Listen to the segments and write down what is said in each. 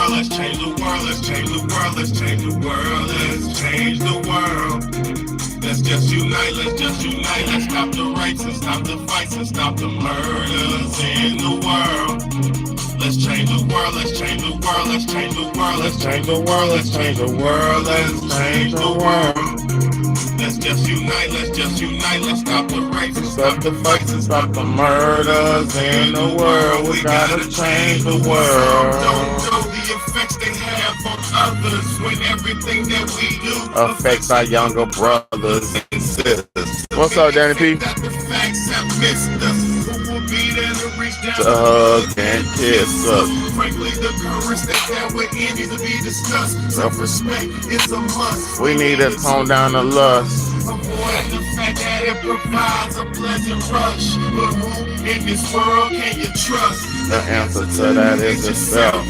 world, let's change the world, let's change the world, let's change the world, let's change the world. Let's just unite, let's just unite, let's stop the rights and stop the fights and stop the murders in the world. Let's change the world, let's change the world, let's change the world, let's change the world, let's change the world, let's change the world. Let's just unite, let's just unite, let's stop the rights and stop the fights and stop the murders in the world. We gotta change the world. Don't know the effects they have on others when everything that we do affects our younger brothers and sisters. What's up, Danny P? That the facts have missed us. Who will be there to reach down to hug and kiss us? Frankly, the currents that we're in need to be discussed. Self-respect is a must. We need to tone down the lust. Avoid the fact that it provides a pleasant rush. But who in this world can you trust? The answer to that is yourself.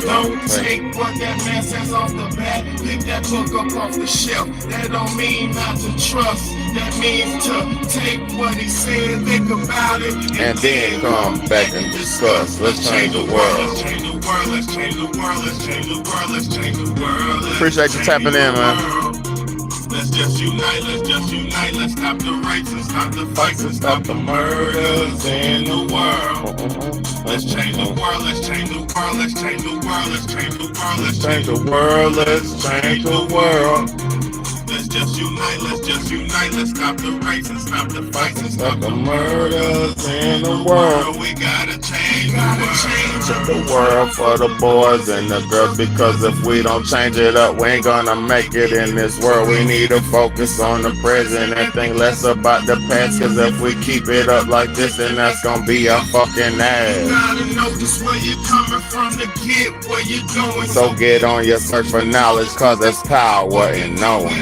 Don't take what that man says off the bat. Pick that book up off the shelf. That don't mean not to trust. That means to take what he said, think about it, and then come back and discuss. Let's change the world. Let's change the world. Let's change the world. Let's change the world. Let's change the world. Appreciate you tapping in, man. Let's just unite, let's just unite, let's stop the rights and stop the fights and stop the murders in the world. Let's change the world, let's change the world, let's change the world, let's change the world, let's change the world, let's change the world. Let's just unite, let's stop the rights and stop the fights and stop the murders in the world. We gotta change the world for the boys and the girls, because if we don't change it up, we ain't gonna make it in this world. We need to focus on the present and think less about the past, cause if we keep it up like this, then that's gonna be a fucking ass. You gotta know just where you're coming from to get where you're going. So get on your search for knowledge, cause there's power in knowing.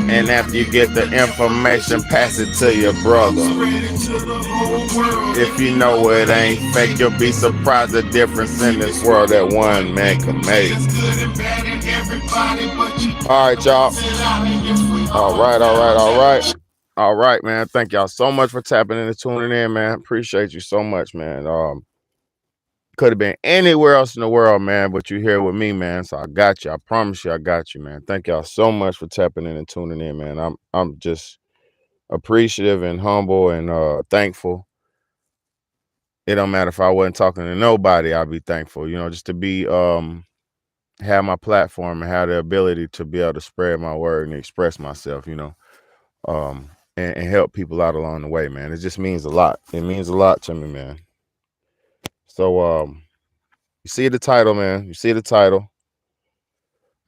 And after you get the information, pass it to your brother. If you know it ain't fake, you'll be surprised the difference in this world that one man can make. Alright, y'all. Alright, man. Thank y'all so much for tapping in and tuning in, man. Appreciate you so much, man. Could have been anywhere else in the world, man, but you're here with me, man. So I got you. I promise you I got you, man. Thank y'all so much for tapping in and tuning in, man. I'm just appreciative and humble and thankful. It don't matter if I wasn't talking to nobody, I'd be thankful, just to be have my platform and have the ability to be able to spread my word and express myself, and help people out along the way, man. It just means a lot. It means a lot to me, man. So you see the title, man. You see the title.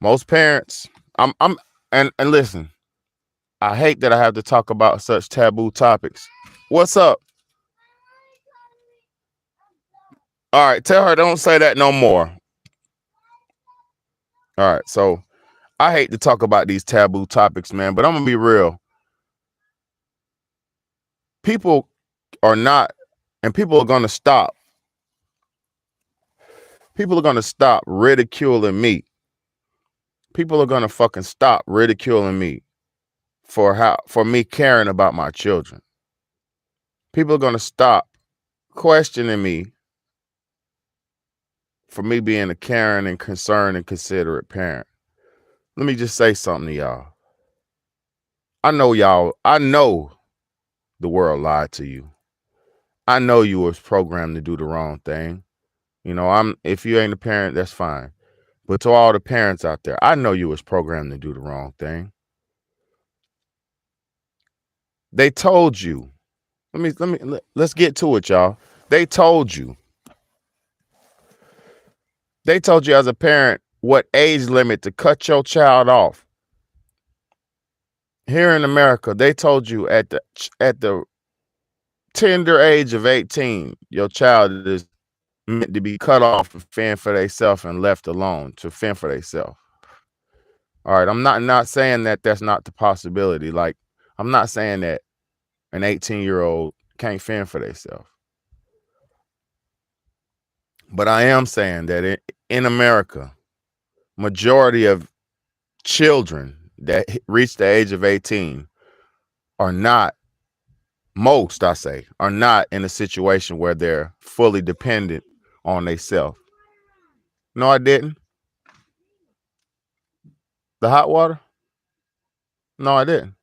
Most parents, and listen, I hate that I have to talk about such taboo topics. What's up? All right, tell her don't say that no more. All right, so I hate to talk about these taboo topics, man, but I'm gonna be real. People are not, and people are gonna stop. People are gonna stop ridiculing me. People are gonna fucking stop ridiculing me for me caring about my children. People are gonna stop questioning me for me being a caring and concerned and considerate parent. Let me just say something to y'all. I know the world lied to you. I know you was programmed to do the wrong thing. If you ain't a parent, that's fine. But to all the parents out there, I know you was programmed to do the wrong thing. They told you. Let's get to it, y'all. They told you. They told you as a parent what age limit to cut your child off. Here in America, they told you at the tender age of 18, your child is meant to be cut off and fend for themselves and left alone to fend for themselves. All right, I'm not saying that that's not the possibility. Like, I'm not saying that an 18-year-old can't fend for themselves. But I am saying that in America, majority of children that reach the age of 18 are not most, I say, are not in a situation where they're fully dependent on themselves. No, I didn't. The hot water? No, I didn't.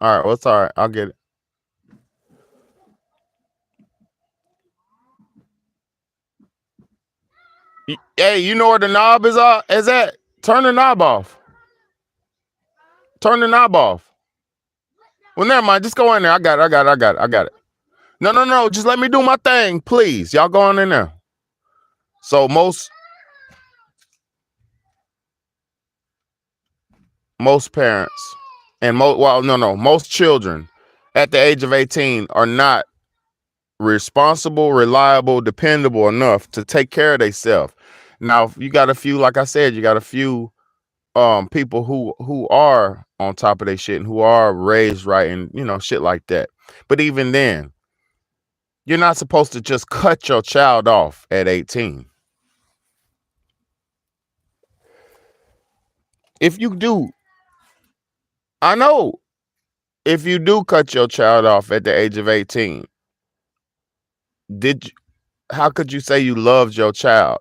All right, well, it's all right. I'll get it. Hey, you know where the knob is at? Turn the knob off. Turn the knob off. Well, never mind. Just go in there. I got it. No. Just let me do my thing, please. Y'all go on in there. So most parents and most children at the age of 18 are not responsible, reliable, dependable enough to take care of themselves. Now, you got a few, like I said, you got a few people who are on top of their shit and who are raised right and shit like that. But even then, you're not supposed to just cut your child off at 18. If you do, I know, if you do cut your child off at the age of 18, how could you say you loved your child?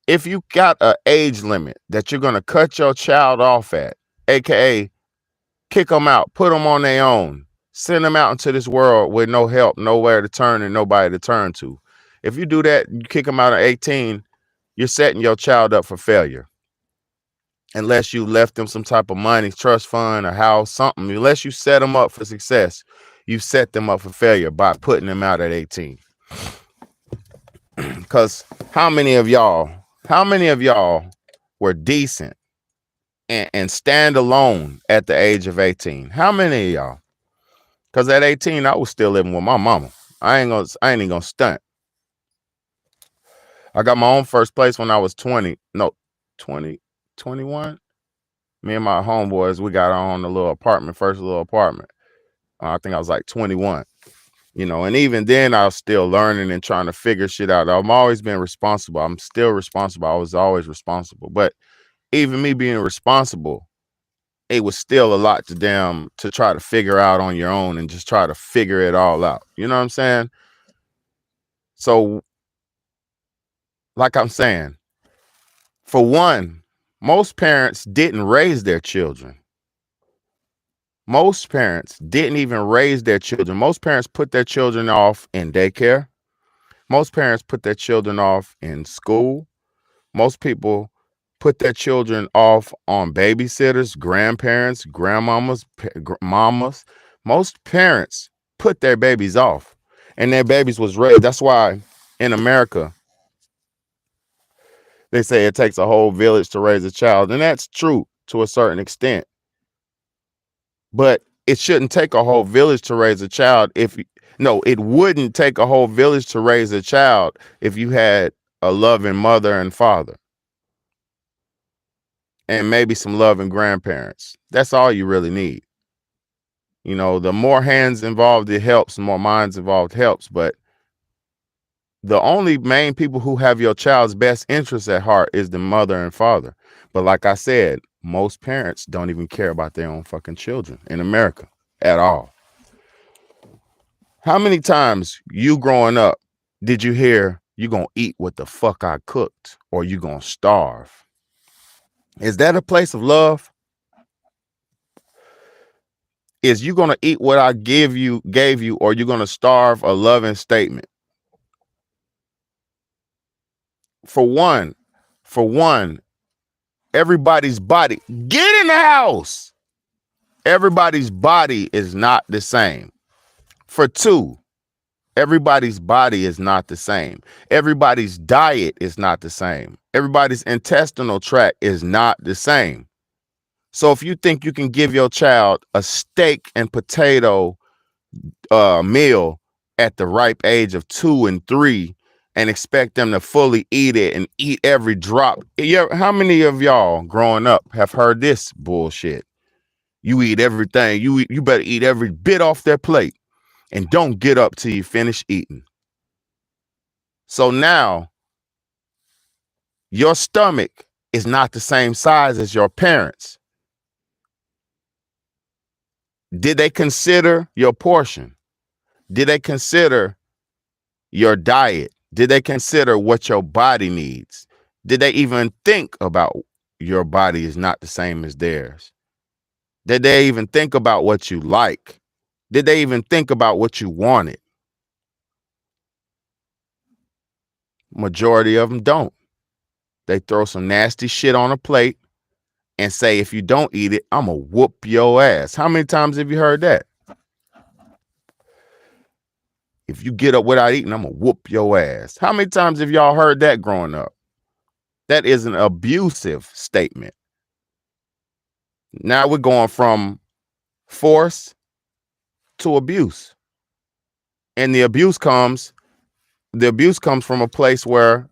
If you got an age limit that you're going to cut your child off at, aka kick them out, put them on their own, send them out into this world with no help, nowhere to turn and nobody to turn to. If you do that, you kick them out at 18, you're setting your child up for failure. Unless you left them some type of money, trust fund, a house, something. Unless you set them up for success, you set them up for failure by putting them out at 18. Because how many of y'all were decent and stand alone at the age of 18? How many of y'all? Because at 18, I was still living with my mama. I ain't even gonna stunt. I got my own first place when I was 20. No, 20, 21. Me and my homeboys, we got our own first little apartment. I think I was like 21. And even then I was still learning and trying to figure shit out. I've always been responsible. I'm still responsible. I was always responsible. But even me being responsible, it was still a lot to try to figure out on your own and just try to figure it all out. You know what I'm saying? So, like I'm saying, for one, most parents didn't raise their children. Most parents didn't even raise their children. Most parents put their children off in daycare. Most parents put their children off in school. Most people put their children off on babysitters, grandparents, grandmamas, mamas. Most parents put their babies off and their babies was raised. That's why in America, they say it takes a whole village to raise a child. And that's true to a certain extent. But it shouldn't take a whole village to raise a child it wouldn't take a whole village to raise a child if you had a loving mother and father. And maybe some loving grandparents. That's all you really need. The more hands involved, it helps. The more minds involved helps. But the only main people who have your child's best interests at heart is the mother and father. But like I said, most parents don't even care about their own fucking children in America at all. How many times you growing up did you hear you gonna eat what the fuck I cooked or you gonna starve? Is that a place of love? Is you gonna eat what I gave you, or you gonna starve a loving statement? For one, everybody's body, get in the house. Everybody's body is not the same. For two, everybody's body is not the same. Everybody's diet is not the same. Everybody's intestinal tract is not the same. So if you think you can give your child a steak and potato meal at the ripe age of 2 and 3 and expect them to fully eat it and eat every drop. How many of y'all growing up have heard this bullshit? You eat everything. You better eat every bit off their plate and don't get up till you finish eating. So now your stomach is not the same size as your parents. Did they consider your portion? Did they consider your diet? Did they consider what your body needs? Did they even think about your body is not the same as theirs? Did they even think about what you like? Did they even think about what you wanted? Majority of them don't. They throw some nasty shit on a plate and say, if you don't eat it, I'm going to whoop your ass. How many times have you heard that? If you get up without eating, I'm going to whoop your ass. How many times have y'all heard that growing up? That is an abusive statement. Now we're going from force to abuse. And the abuse comes from a place where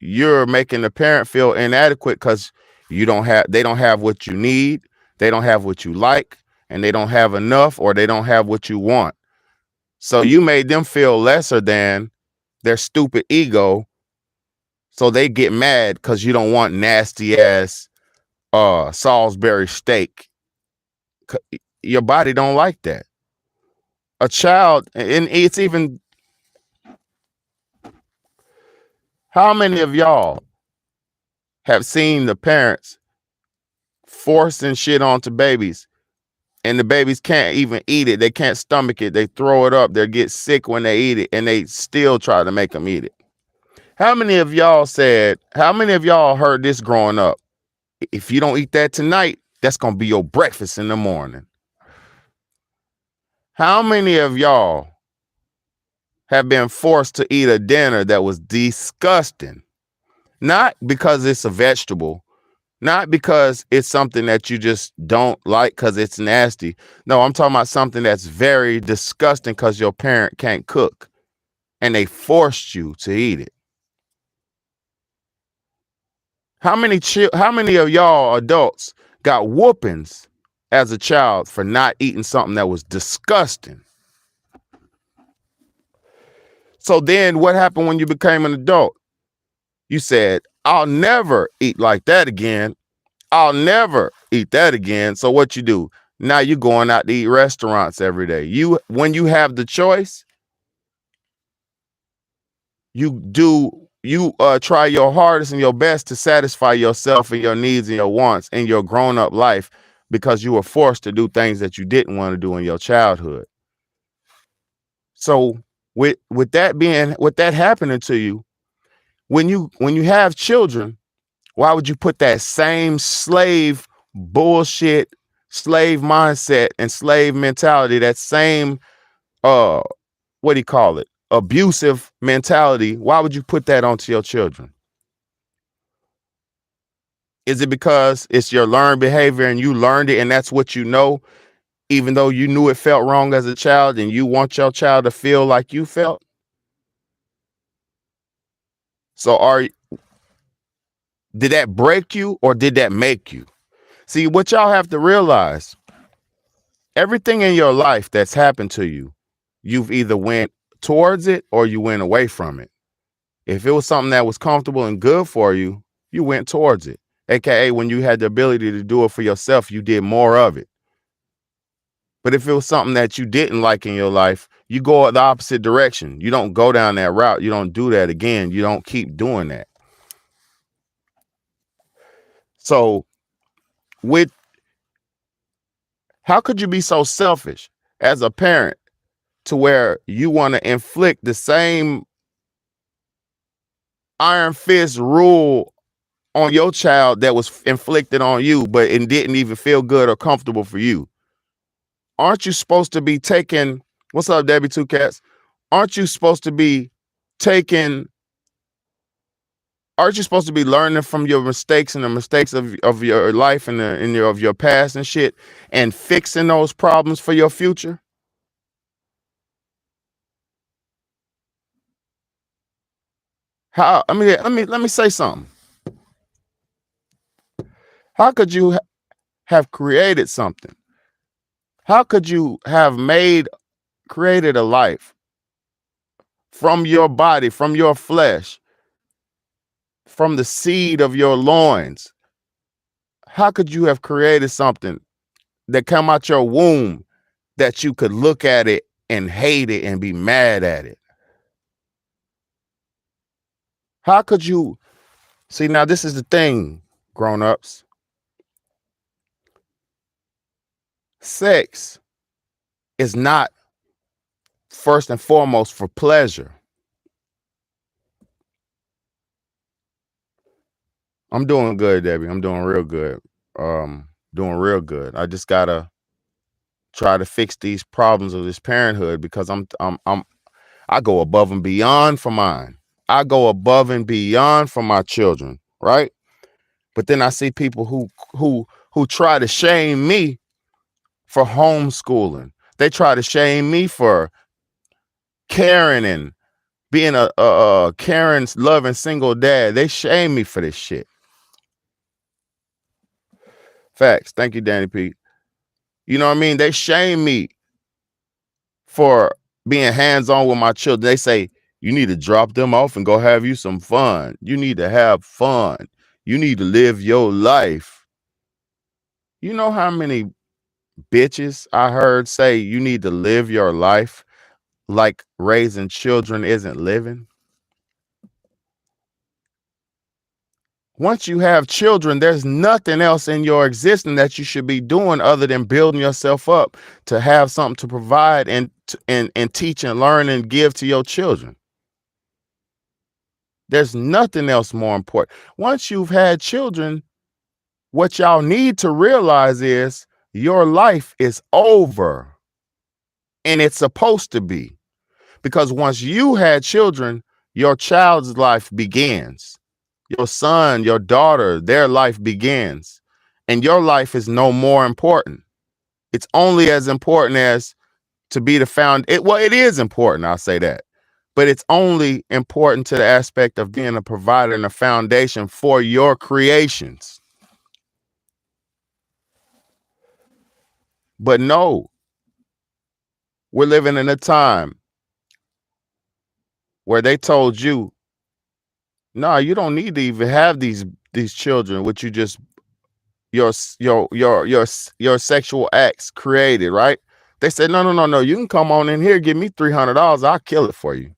you're making the parent feel inadequate because they don't have what you need, they don't have what you like, and they don't have enough, or they don't have what you want. So you made them feel lesser than their stupid ego. So they get mad because you don't want nasty ass Salisbury steak. Your body don't like that. A child, and it's even, how many of y'all have seen the parents forcing shit onto babies and the babies can't even eat it? They can't stomach it. They throw it up. They get sick when they eat it, and they still try to make them eat it. How many of y'all heard this growing up? If you don't eat that tonight, that's going to be your breakfast in the morning. How many of y'all have been forced to eat a dinner that was disgusting? Not because it's a vegetable, not because it's something that you just don't like because it's nasty. No, I'm talking about something that's very disgusting because your parent can't cook and they forced you to eat it. How many of y'all adults got whoopings as a child for not eating something that was disgusting? So then what happened when you became an adult? You said, I'll never eat like that again. I'll never eat that again. So what you do? Now you're going out to eat restaurants every day. When you have the choice, you try your hardest and your best to satisfy yourself and your needs and your wants in your grown-up life because you were forced to do things that you didn't want to do in your childhood. So with that happening to you, when you have children, why would you put that same slave bullshit, slave mindset and slave mentality, that same abusive mentality, why would you put that onto your children? Is it because it's your learned behavior and you learned it and that's what you know, even though you knew it felt wrong as a child and you want your child to feel like you felt? So did that break you or did that make you? See, what y'all have to realize, everything in your life that's happened to you, you've either went towards it or you went away from it. If it was something that was comfortable and good for you, you went towards it. AKA when you had the ability to do it for yourself, you did more of it. But if it was something that you didn't like in your life, you go the opposite direction. You don't go down that route. You don't do that again. You don't keep doing that. So how could you be so selfish as a parent to where you want to inflict the same iron fist rule on your child that was inflicted on you, but it didn't even feel good or comfortable for you? Aren't you supposed to be taking, what's up, Debbie Two Cats? Aren't you supposed to be learning from your mistakes and the mistakes of your life and of your past and shit and fixing those problems for your future? Let me say something. How could you have created something? How could you have created a life from your body, from your flesh, from the seed of your loins? How could you have created something that come out your womb that you could look at it and hate it and be mad at it? How could you see? Now, this is the thing, grown-ups. Sex is not first and foremost for pleasure. I'm doing good, Debbie. I'm doing real good. Doing real good. I just gotta try to fix these problems of this parenthood because I go above and beyond for mine. I go above and beyond for my children, right? But then I see people who try to shame me for homeschooling. They try to shame me for caring and being a caring, loving single dad. They shame me for this shit. Facts. Thank you, Danny P. You know what I mean? They shame me for being hands-on with my children. They say, you need to drop them off and go have you some fun. You need to have fun. You need to live your life. You know how many bitches I heard say you need to live your life like raising children isn't living? Once you have children, there's nothing else in your existence that you should be doing other than building yourself up to have something to provide and teach and learn and give to your children. There's nothing else more important. Once you've had children, what y'all need to realize is your life is over. And it's supposed to be. Because once you had children, your child's life begins. Your son, your daughter, their life begins. And your life is no more important. It's only as important as to be the well, it is important, I'll say that. But it's only important to the aspect of being a provider and a foundation for your creations. But no, we're living in a time where they told you, no, you don't need to even have these children, which you just your sexual acts created, right? They said, no, you can come on in here, give me $300, I'll kill it for you.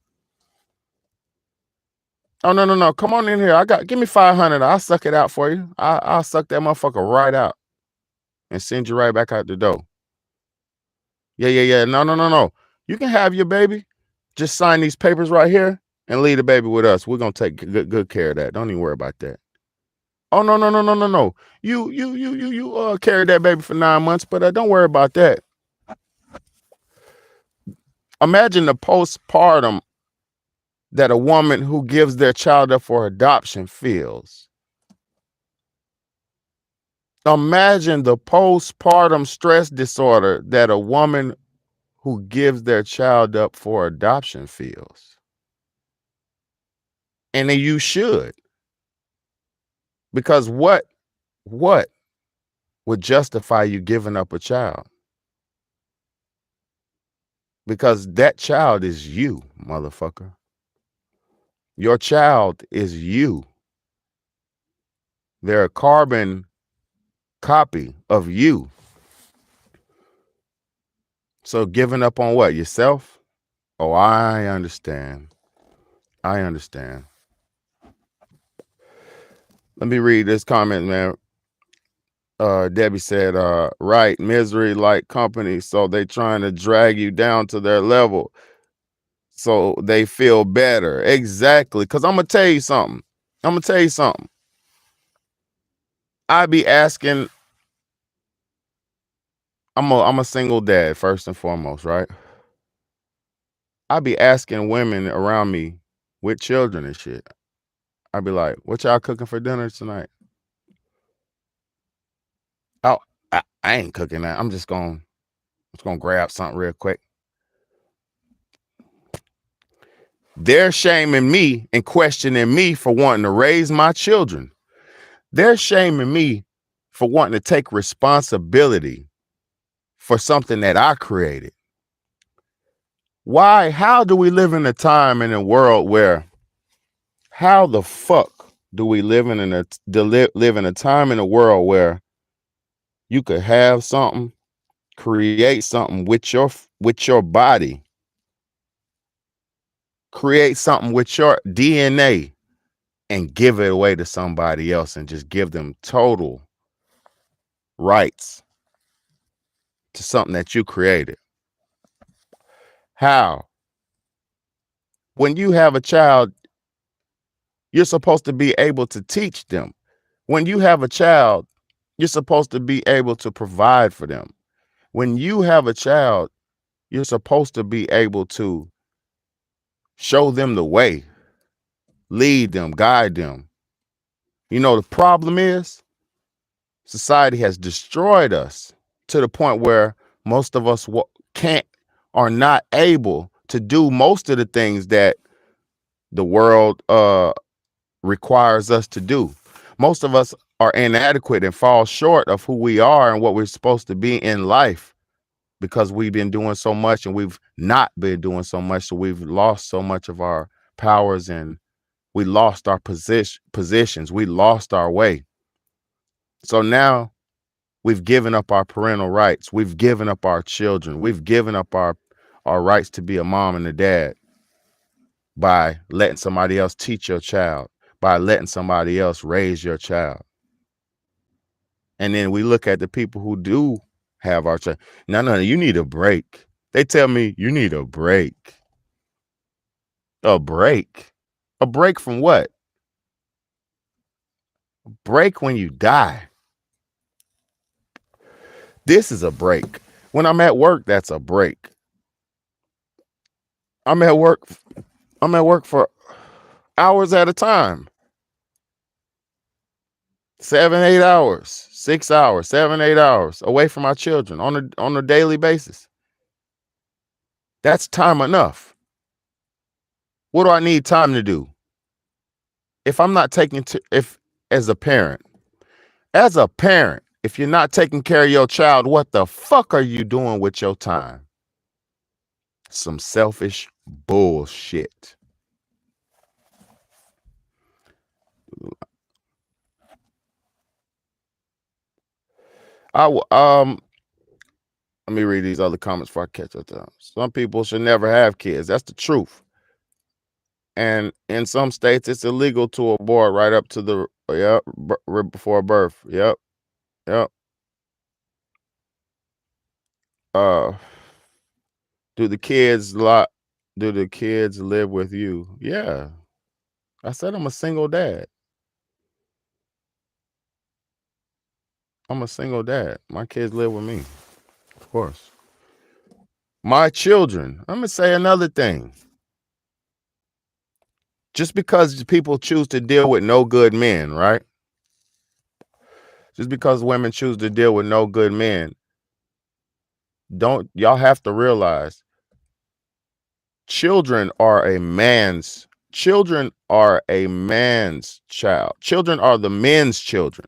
Oh, no, come on in here, give me $500, I'll suck it out for you. I'll suck that motherfucker right out and send you right back out the door. Yeah, no, you can have your baby, just sign these papers right here and leave the baby with us. We're gonna take good care of that. Don't even worry about that. Oh, no. You carried that baby for 9 months, but don't worry about that. Imagine the postpartum that a woman who gives their child up for adoption feels. Imagine the postpartum stress disorder that a woman who gives their child up for adoption feels. And then you should. Because what would justify you giving up a child? Because that child is you, motherfucker. Your child is you. They're a carbon copy of you. So giving up on what? Yourself? Oh, I understand. Let me read this comment, man. Debbie said, right, misery like company, so they trying to drag you down to their level so they feel better. Exactly. Because I'm gonna tell you something. I be asking, I'm a single dad first and foremost, right? I be asking women around me with children and shit. I be like, what y'all cooking for dinner tonight? Oh, I ain't cooking that. I'm just gonna grab something real quick. They're shaming me and questioning me for wanting to raise my children. They're shaming me for wanting to take responsibility for something that I created. Why? How do we live in a time in a world where, how the fuck do we live in a time in a world where you could have something Create something with your body. Create something with your DNA and give it away to somebody else and just give them total rights to something that you created. How? When you have a child, you're supposed to be able to teach them. When you have a child, you're supposed to be able to provide for them. When you have a child, you're supposed to be able to show them the way, lead them, guide them. You know, the problem is society has destroyed us to the point where most of us are not able to do most of the things that the world requires us to do. Most of us are inadequate and fall short of who we are and what we're supposed to be in life because we've been doing so much and we've not been doing so much. So we've lost so much of our powers and we lost our positions. We lost our way. So now we've given up our parental rights. We've given up our children. We've given up our rights to be a mom and a dad by letting somebody else teach your child, by letting somebody else raise your child. And then we look at the people who do have our child. No, you need a break. They tell me you need a break. A break? A break from what? Break when you die. This is a break. When I'm at work, that's a break. I'm at work for hours at a time. 7, 8 hours, 6 hours, 7, 8 hours away from my children on a daily basis. That's time enough. What do I need time to do? If I'm not as a parent, if you're not taking care of your child, what the fuck are you doing with your time? Some selfish bullshit. Let me read these other comments before I catch up to them. Some people should never have kids. That's the truth. And in some states, it's illegal to abort right up to the before birth. Yep. Do the kids live with you? Yeah. I said I'm a single dad. I'm a single dad. My kids live with me, of course. My children. I'm gonna say another thing. Just because people choose to deal with no good men, right? Just because women choose to deal with no good men, y'all have to realize children are a man's child. Children are the men's children.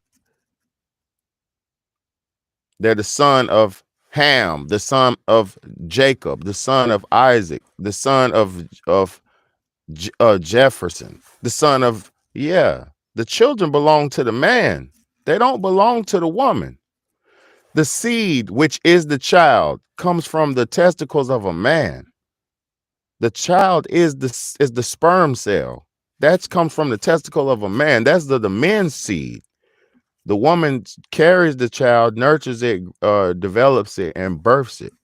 They're the son of Ham, the son of Jacob, the son of Isaac, the son of Jefferson, the son of, the children belong to the man. They don't belong to the woman. The seed, which is the child, comes from the testicles of a man. The child is the sperm cell. That comes from the testicle of a man. That's the men's seed. The woman carries the child, nurtures it, develops it, and births it,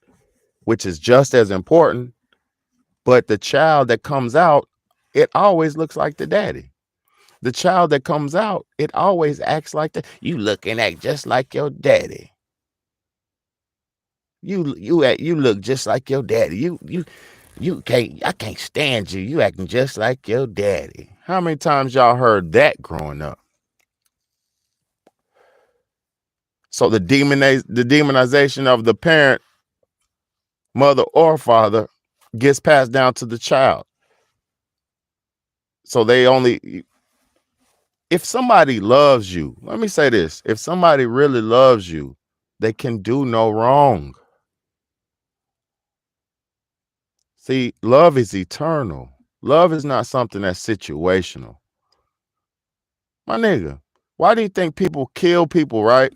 which is just as important. But the child that comes out, it always looks like the daddy. The child that comes out, it always acts like you look and act just like your daddy. You look just like your daddy. I can't stand you. You acting just like your daddy. How many times y'all heard that growing up? So the demonization of the parent, mother or father, gets passed down to the child. So if somebody loves you, let me say this, if somebody really loves you, they can do no wrong. See, love is eternal. Love is not something that's situational. My nigga, why do you think people kill people, right?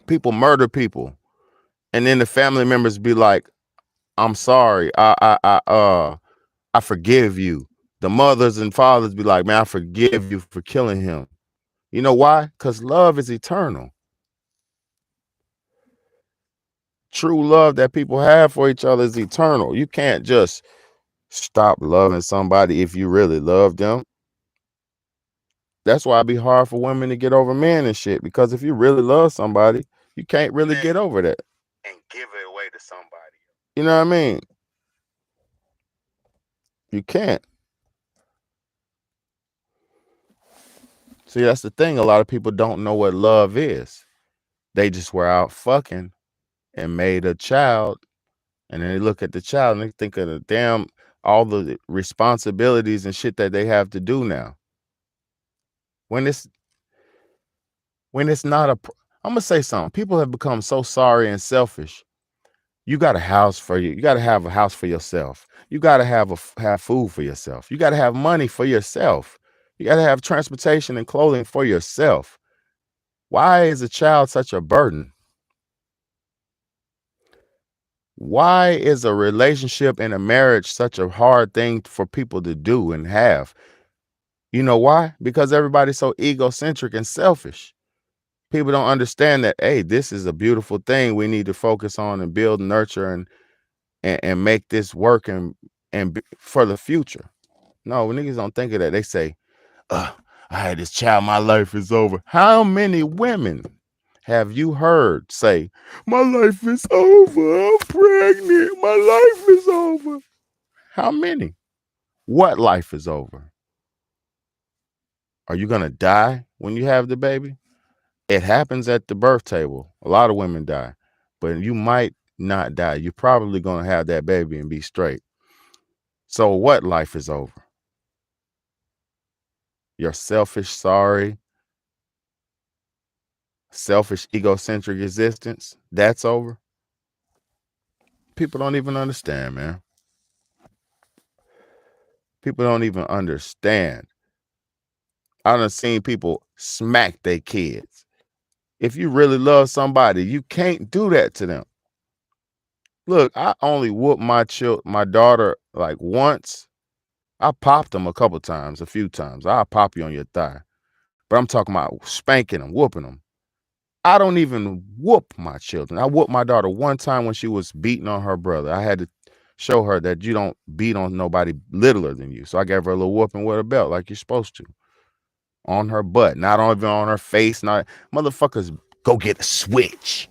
People murder people. And then the family members be like, I'm sorry. I forgive you. The mothers and fathers be like, man, I forgive you for killing him. You know why? Because love is eternal. True love that people have for each other is eternal. You can't just stop loving somebody if you really love them. That's why it'd be hard for women to get over men and shit. Because if you really love somebody, you can't really get over that and give it away to somebody. You know what I mean? You can't. See, that's the thing. A lot of people don't know what love is. They just were out fucking and made a child, and then they look at the child and they think of the damn all the responsibilities and shit that they have to do now. When it's not a, I'm gonna say something. People have become so sorry and selfish. You got a house for you. You got to have a house for yourself. You got to have food for yourself. You got to have money for yourself. You got to have transportation and clothing for yourself. Why is a child such a burden? Why is a relationship and a marriage such a hard thing for people to do and have? You know why? Because everybody's so egocentric and selfish. People don't understand that, hey, this is a beautiful thing we need to focus on and build, nurture, and make this work and for the future. No, niggas don't think of that. They say, I had this child, my life is over. How many women have you heard say, my life is over, I'm pregnant, my life is over? How many? What life is over? Are you gonna die when you have the baby? It happens at the birth table. A lot of women die, but you might not die. You're probably gonna have that baby and be straight. So what life is over? Your selfish, sorry, selfish, egocentric existence, that's over. People don't even understand, man. People don't even understand. I done seen people smack their kids. If you really love somebody, you can't do that to them. Look, I only whooped my daughter like once. I popped them a few times. I'll pop you on your thigh. But I'm talking about spanking them, whooping them. I don't even whoop my children. I whooped my daughter one time when she was beating on her brother. I had to show her that you don't beat on nobody littler than you. So I gave her a little whooping with a belt like you're supposed to. On her butt, not even on her face. Not motherfuckers, go get a switch.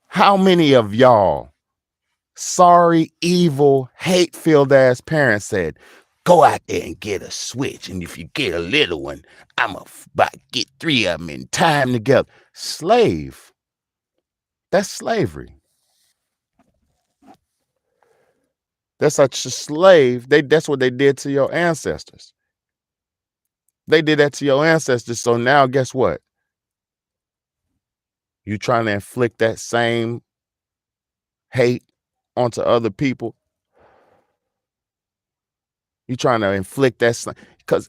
How many of y'all sorry, evil, hate-filled ass parents said, go out there and get a switch, and if you get a little one, I'm about to get 3 of them and tie them together? Slave. That's slavery. That's such a slave. That's what they did to your ancestors. They did that to your ancestors. So now guess what? You trying to inflict that same hate onto other people. You trying to inflict that, because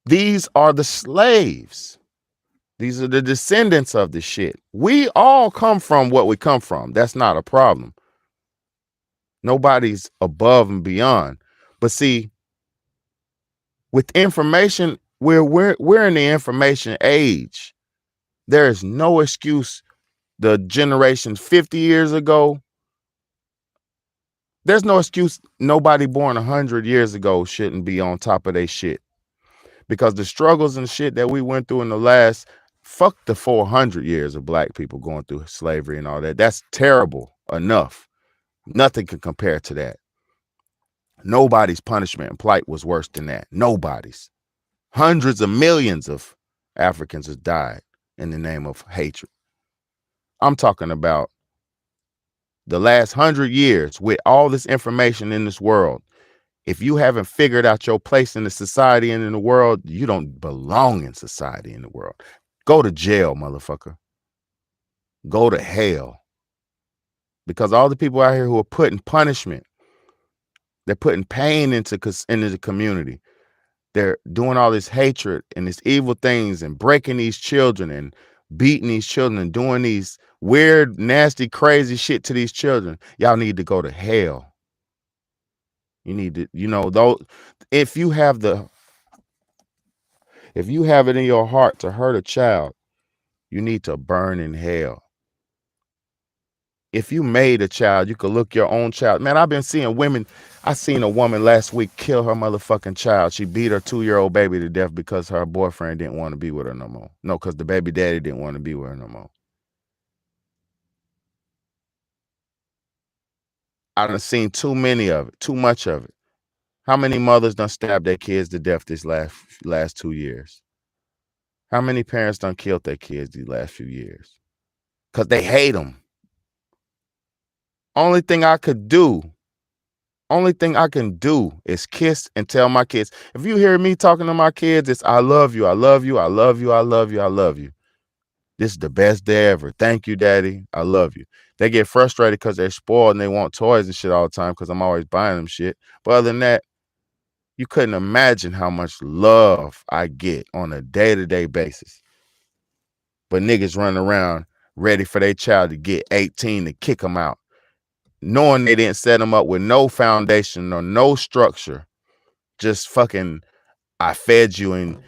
these are the slaves. These are the descendants of the shit. We all come from what we come from. That's not a problem. Nobody's above and beyond. But see, with information, we're in the information age. There is no excuse. The generation 50 years ago, there's no excuse. Nobody born 100 years ago shouldn't be on top of their shit, because the struggles and shit that we went through in the last, fuck the 400 years of black people going through slavery and all that. That's terrible enough. Nothing can compare to that. Nobody's punishment and plight was worse than that. Nobody's. Hundreds of millions of Africans have died in the name of hatred. I'm talking about the last 100 years with all this information in this world. If you haven't figured out your place in the society and in the world, you don't belong in society and the world. Go to jail, motherfucker. Go to hell. Because all the people out here who are putting punishment, they're putting pain into the community. They're doing all this hatred and these evil things and breaking these children and beating these children and doing these weird, nasty, crazy shit to these children, y'all need to go to hell. You need to, though, if you have it in your heart to hurt a child, you need to burn in hell. If you made a child, you could look your own child. Man, I've been seeing women. I seen a woman last week kill her motherfucking child. She beat her 2-year-old baby to death because her boyfriend didn't want to be with her no more. No, because the baby daddy didn't want to be with her no more. I done seen too many of it, too much of it. How many mothers done stabbed their kids to death this last 2 years? How many parents done killed their kids these last few years? Because they hate them. Only thing I can do is kiss and tell my kids. If you hear me talking to my kids, it's I love you, I love you, I love you, I love you, I love you. This is the best day ever. Thank you, Daddy. I love you. They get frustrated because they're spoiled and they want toys and shit all the time because I'm always buying them shit. But other than that, you couldn't imagine how much love I get on a day-to-day basis. But niggas running around ready for their child to get 18 to kick them out, knowing they didn't set them up with no foundation or no structure. Just fucking, I fed you. And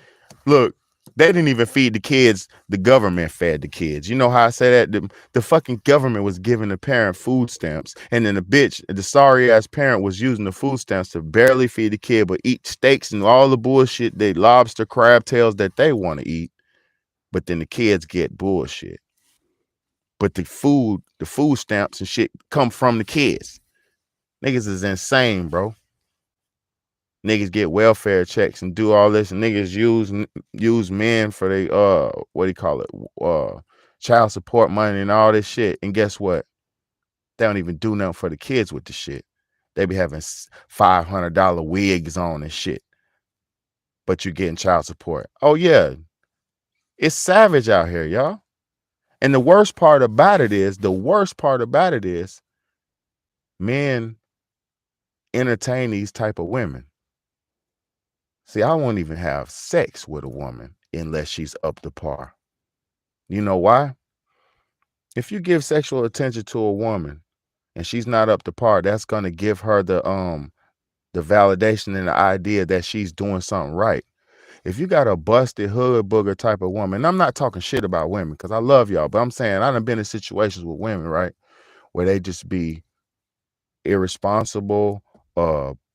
look, they didn't even feed the kids. The government fed the kids. You know how I say that? The fucking government was giving the parent food stamps. And then the sorry ass parent was using the food stamps to barely feed the kid, but eat steaks and all the bullshit, they lobster, crab tails that they want to eat. But then the kids get bullshit. But the food stamps and shit come from the kids. Niggas is insane, bro. Niggas get welfare checks and do all this, and niggas use men for they child support money and all this shit. And guess what? They don't even do nothing for the kids with the shit. They be having $500 wigs on and shit. But you're getting child support. Oh yeah. It's savage out here, y'all. And the worst part about it is men entertain these type of women. See, I won't even have sex with a woman unless she's up to par. You know why? If you give sexual attention to a woman and she's not up to par, that's gonna give her the validation and the idea that she's doing something right. If you got a busted hood booger type of woman, and I'm not talking shit about women because I love y'all, but I'm saying I done been in situations with women, right, where they just be irresponsible,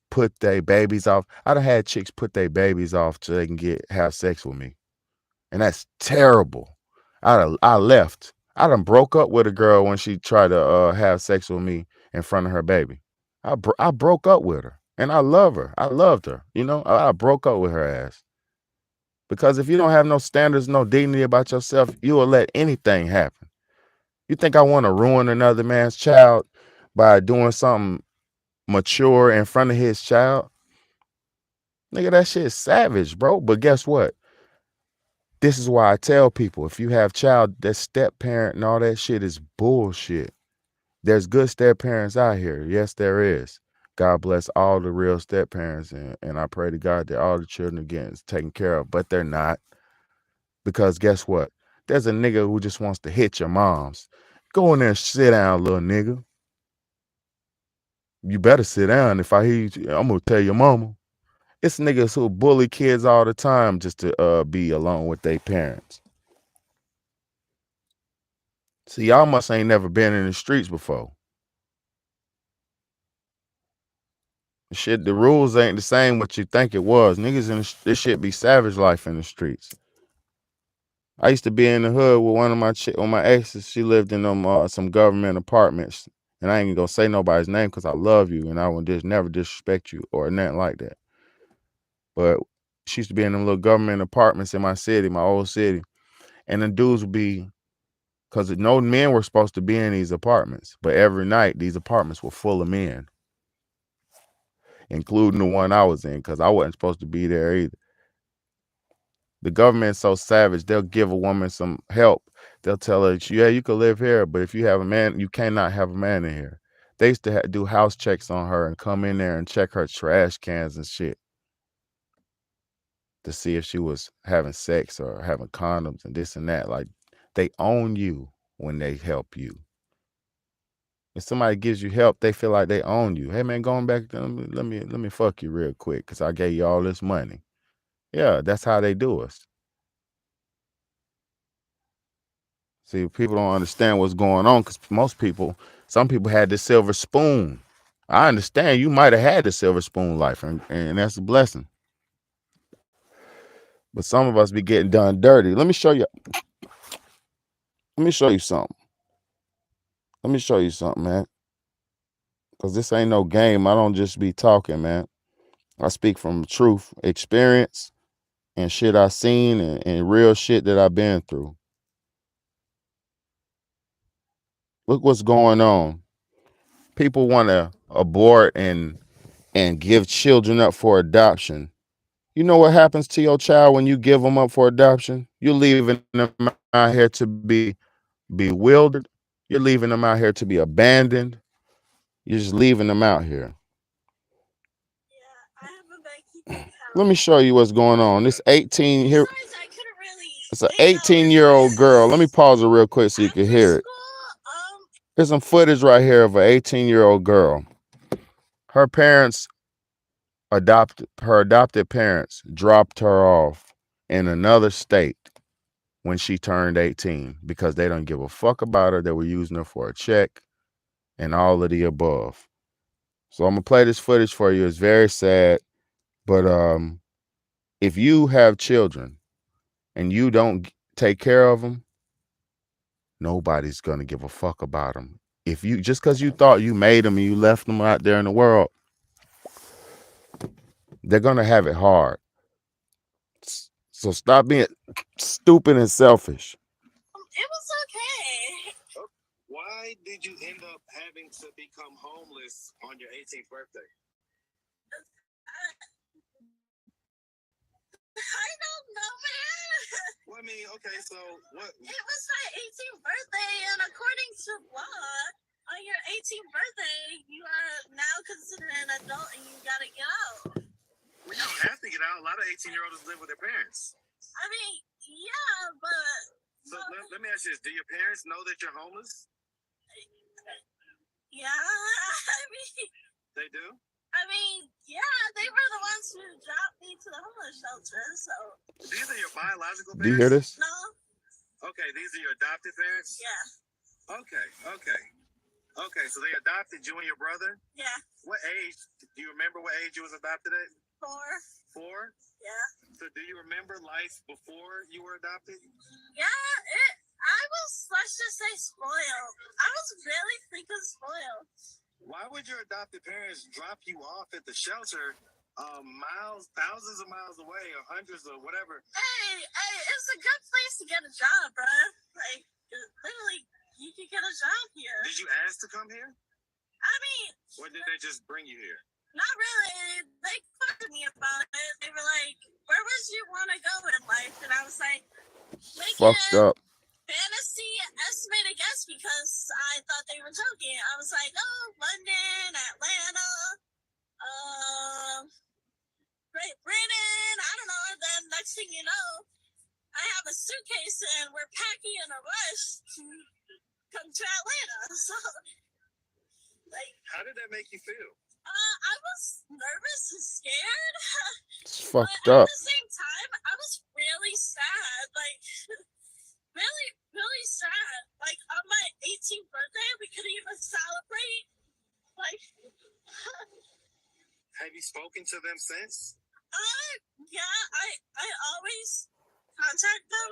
put their babies off. I done had chicks put their babies off so they can have sex with me. And that's terrible. I left. I done broke up with a girl when she tried to have sex with me in front of her baby. I broke up with her. And I love her. I loved her. I broke up with her ass. Because if you don't have no standards, no dignity about yourself, you will let anything happen. You think I want to ruin another man's child by doing something mature in front of his child? Nigga, that shit is savage, bro. But guess what? This is why I tell people, if you have child, that step parent and all that shit is bullshit. There's good step parents out here. Yes, there is. God bless all the real step parents. And I pray to God that all the children are getting taken care of, but they're not. Because guess what? There's a nigga who just wants to hit your moms. Go in there and sit down, little nigga. You better sit down. If I hear you, I'm going to tell your mama. It's niggas who bully kids all the time just to be alone with their parents. See, y'all must ain't never been in the streets before. Shit, the rules ain't the same what you think it was. Niggas this shit be savage life in the streets. I used to be in the hood with one of my exes. She lived in some government apartments. And I ain't gonna say nobody's name because I love you and I would just never disrespect you or nothing like that. But she used to be in them little government apartments in my city, my old city. And the dudes would be, because no men were supposed to be in these apartments. But every night, these apartments were full of men, including the one I was in, because I wasn't supposed to be there either. The government's so savage, they'll give a woman some help. They'll tell her, yeah, you can live here, but if you have a man, you cannot have a man in here. They used to do house checks on her and come in there and check her trash cans and shit to see if she was having sex or having condoms and this and that. Like, They own you when they help you. If somebody gives you help, they feel like they own you. Hey man, going back, let me fuck you real quick because I gave you all this money. Yeah, that's how they do us. See, people don't understand what's going on because some people had the silver spoon. I understand you might have had the silver spoon life, and that's a blessing. But some of us be getting done dirty. Let me show you something. Let me show you something, man. Because this ain't no game. I don't just be talking, man. I speak from truth, experience, and shit I seen and real shit that I've been through. Look what's going on. People want to abort and give children up for adoption. You know what happens to your child when you give them up for adoption? You're leaving them out here to be bewildered. You're leaving them out here to be abandoned. You're just leaving them out here. Let me show you what's going on. This 18 here. It's an 18-year-old girl. Let me pause it real quick so you can hear it. There's some footage right here of an 18-year-old girl. Her adopted parents dropped her off in another state when she turned 18 because they don't give a fuck about her. They were using her for a check and all of the above. So I'm gonna play this footage for you. It's very sad, but if you have children and you don't take care of them, nobody's gonna give a fuck about them. If you just because you thought you made them and you left them out there in the world, they're gonna have it hard. So stop being stupid and selfish. It was okay. Why did you end up having to become homeless on your 18th birthday? I don't know, man. Well, I mean, okay, so what? It was my 18th birthday, and according to law, on your 18th birthday, you are now considered an adult and you gotta get out. Well, you don't have to get out. A lot of 18-year-olds live with their parents. I mean, yeah, but... So let me ask you this. Do your parents know that you're homeless? Yeah, I mean... They do? I mean, yeah, they were the ones who dropped me to the homeless shelter, so... These are your biological parents? Do you hear this? No. Okay, these are your adopted parents? Yeah. Okay, so they adopted you and your brother? Yeah. What age? Do you remember what age you was adopted at? 4. 4? Yeah. So do you remember life before you were adopted? Yeah, I was, let's just say, spoiled. I was really freaking spoiled. Why would your adopted parents drop you off at the shelter thousands of miles away or hundreds or whatever? Hey, it's a good place to get a job, bruh. Like, literally, you can get a job here. Did you ask to come here? I mean... Or did they just bring you here? Not really. They questioned me about it. They were like, where would you want to go in life? And I was like, fucked up. Fantasy estimated guess because I thought they were joking. I was like, oh, London, Atlanta, Great Britain, I don't know. And then next thing you know, I have a suitcase and we're packing in a rush to come to Atlanta. So, like, how did that make you feel? I was nervous and scared. It's fucked but up. At the same time, I was really sad. Like, really, really sad. Like, on my 18th birthday, we couldn't even celebrate. Like, have you spoken to them since? Yeah, I always contact them.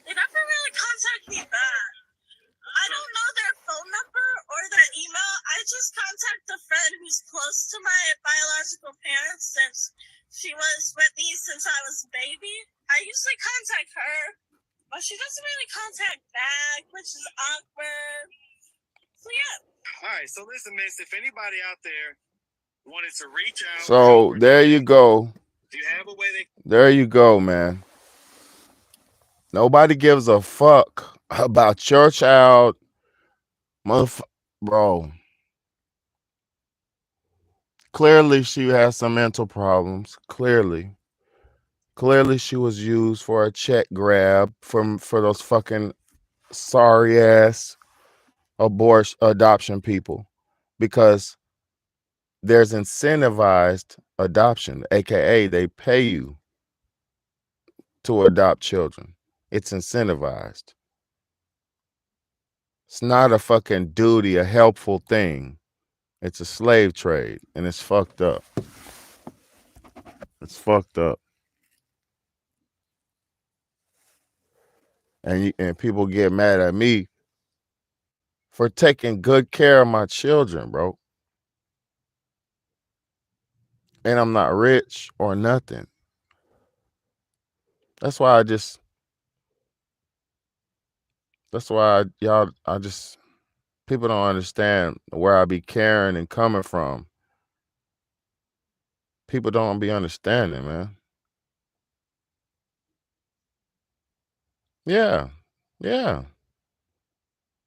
They never really contact me back. I don't know their phone number or their email. I just contact the friend who's close to my biological parents since she was with me since I was a baby. I usually contact her, but she doesn't really contact back, which is awkward. So, yeah. All right, so listen, miss, if anybody out there wanted to reach out... So, there you go. Do you have a way they... There you go, man. Nobody gives a fuck about your child. Bro. Clearly, she has some mental problems. Clearly she was used for a check grab for those fucking sorry ass adoption people, because there's incentivized adoption, aka they pay you to adopt children. It's incentivized. It's not a fucking duty, a helpful thing. It's a slave trade, and it's fucked up. It's fucked up. And people get mad at me for taking good care of my children, bro. And I'm not rich or nothing. That's why I just people don't understand where I be caring and coming from. People don't be understanding, man. Yeah. Yeah.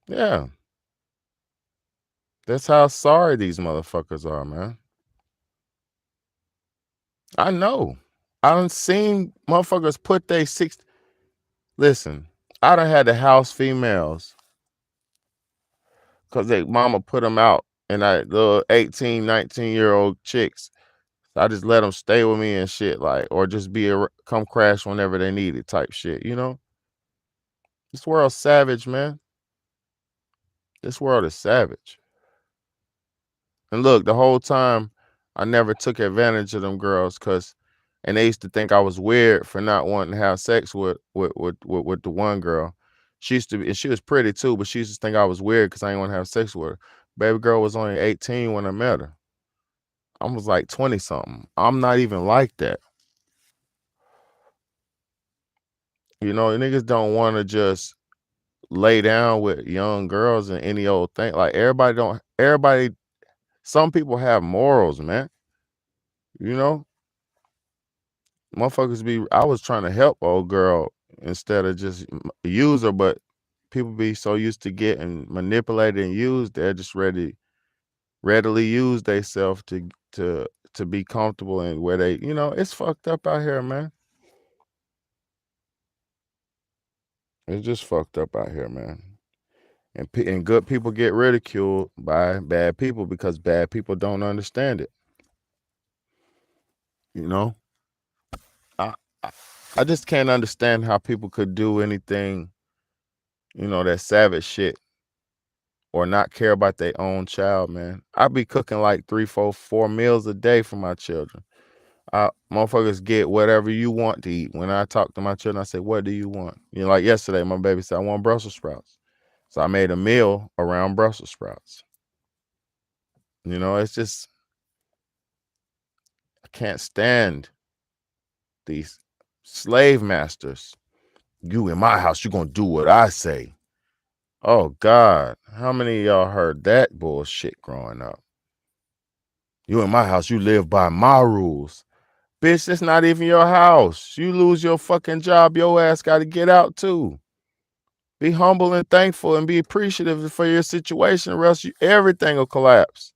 Yeah. That's how sorry these motherfuckers are, man. I know. I done seen motherfuckers put they listen, I done had to house females because they mama put them out, and I little 18, 19-year-old chicks. I just let them stay with me and shit, like, or just come crash whenever they need it type shit, you know? This world's savage, man. This world is savage. And look, the whole time I never took advantage of them girls, and they used to think I was weird for not wanting to have sex with the one girl. She used to be, and she was pretty too, but she used to think I was weird because I didn't want to have sex with her. Baby girl was only 18 when I met her. I was like 20 something. I'm not even like that. You know, niggas don't want to just lay down with young girls and any old thing. Like some people have morals, man. You know? Motherfuckers I was trying to help old girl instead of just use her, but people be so used to getting manipulated and used, they're just readily use themselves to be comfortable and where they, it's fucked up out here, man. It's just fucked up out here, man. And good people get ridiculed by bad people because bad people don't understand it. You know? I just can't understand how people could do anything, that savage shit, or not care about their own child, man. I be cooking like 3, 4 meals a day for my children. Motherfuckers get whatever you want to eat. When I talk to my children, I say, what do you want? Like yesterday, my baby said, I want Brussels sprouts. So I made a meal around Brussels sprouts. It's just, I can't stand these slave masters. You in my house, you gonna do what I say. Oh God, how many of y'all heard that bullshit growing up? You in my house, you live by my rules. Bitch, that's not even your house. You lose your fucking job, your ass gotta get out too. Be humble and thankful and be appreciative for your situation, or else everything will collapse.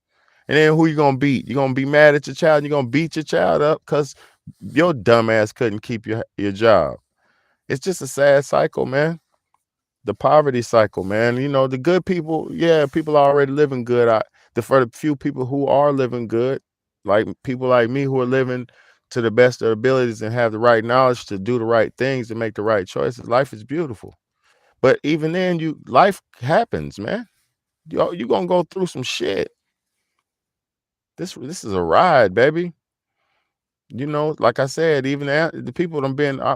And then who you gonna beat? You gonna be mad at your child, you're gonna beat your child up because your dumb ass couldn't keep your job. It's just a sad cycle, man. The poverty cycle, man. The good people, people are already living good. For the few people who are living good, like people like me who are living to the best of their abilities and have the right knowledge to do the right things and make the right choices, life is beautiful. But even then, life happens, man. You're gonna go through some shit. This is a ride, baby. Like I said, even the people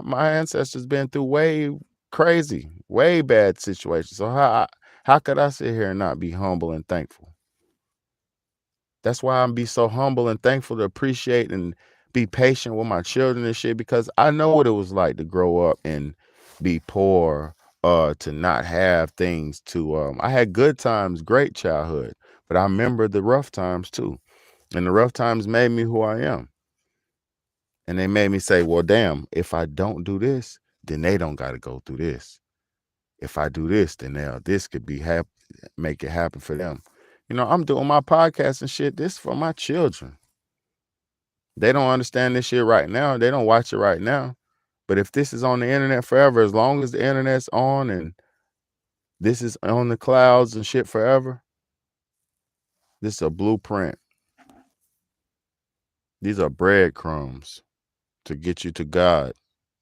my ancestors been through way crazy, way bad situations. So how could I sit here and not be humble and thankful? That's why I'm be so humble and thankful to appreciate and be patient with my children and shit, because I know what it was like to grow up and be poor, to not have things to I had good times, great childhood, but I remember the rough times too. And the rough times made me who I am. And they made me say, well, damn, if I don't do this, then they don't got to go through this. If I do this, then this could make it happen for them. I'm doing my podcast and shit. This for my children. They don't understand this shit right now. They don't watch it right now. But if this is on the internet forever, as long as the internet's on and this is on the clouds and shit forever. This is a blueprint. These are breadcrumbs to get you to God.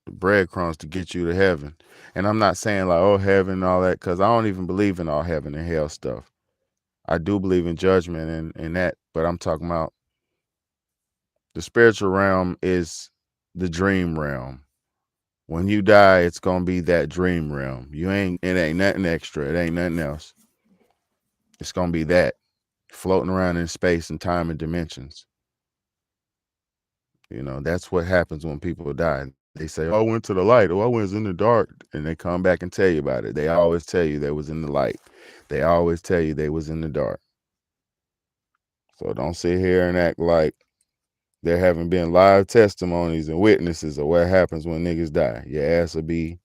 Breadcrumbs to get you to heaven. And I'm not saying like, oh, heaven and all that, because I don't even believe in all heaven and hell stuff. I do believe in judgment and that, but I'm talking about the spiritual realm is the dream realm. When you die, it's gonna be that dream realm. It ain't nothing extra. It ain't nothing else. It's gonna be that floating around in space and time and dimensions. You know, that's what happens when people die. They say, oh, I went to the light. Oh, I was in the dark. And they come back and tell you about it. They always tell you they was in the light. They always tell you they was in the dark. So don't sit here and act like there haven't been live testimonies and witnesses of what happens when niggas die. Your ass will be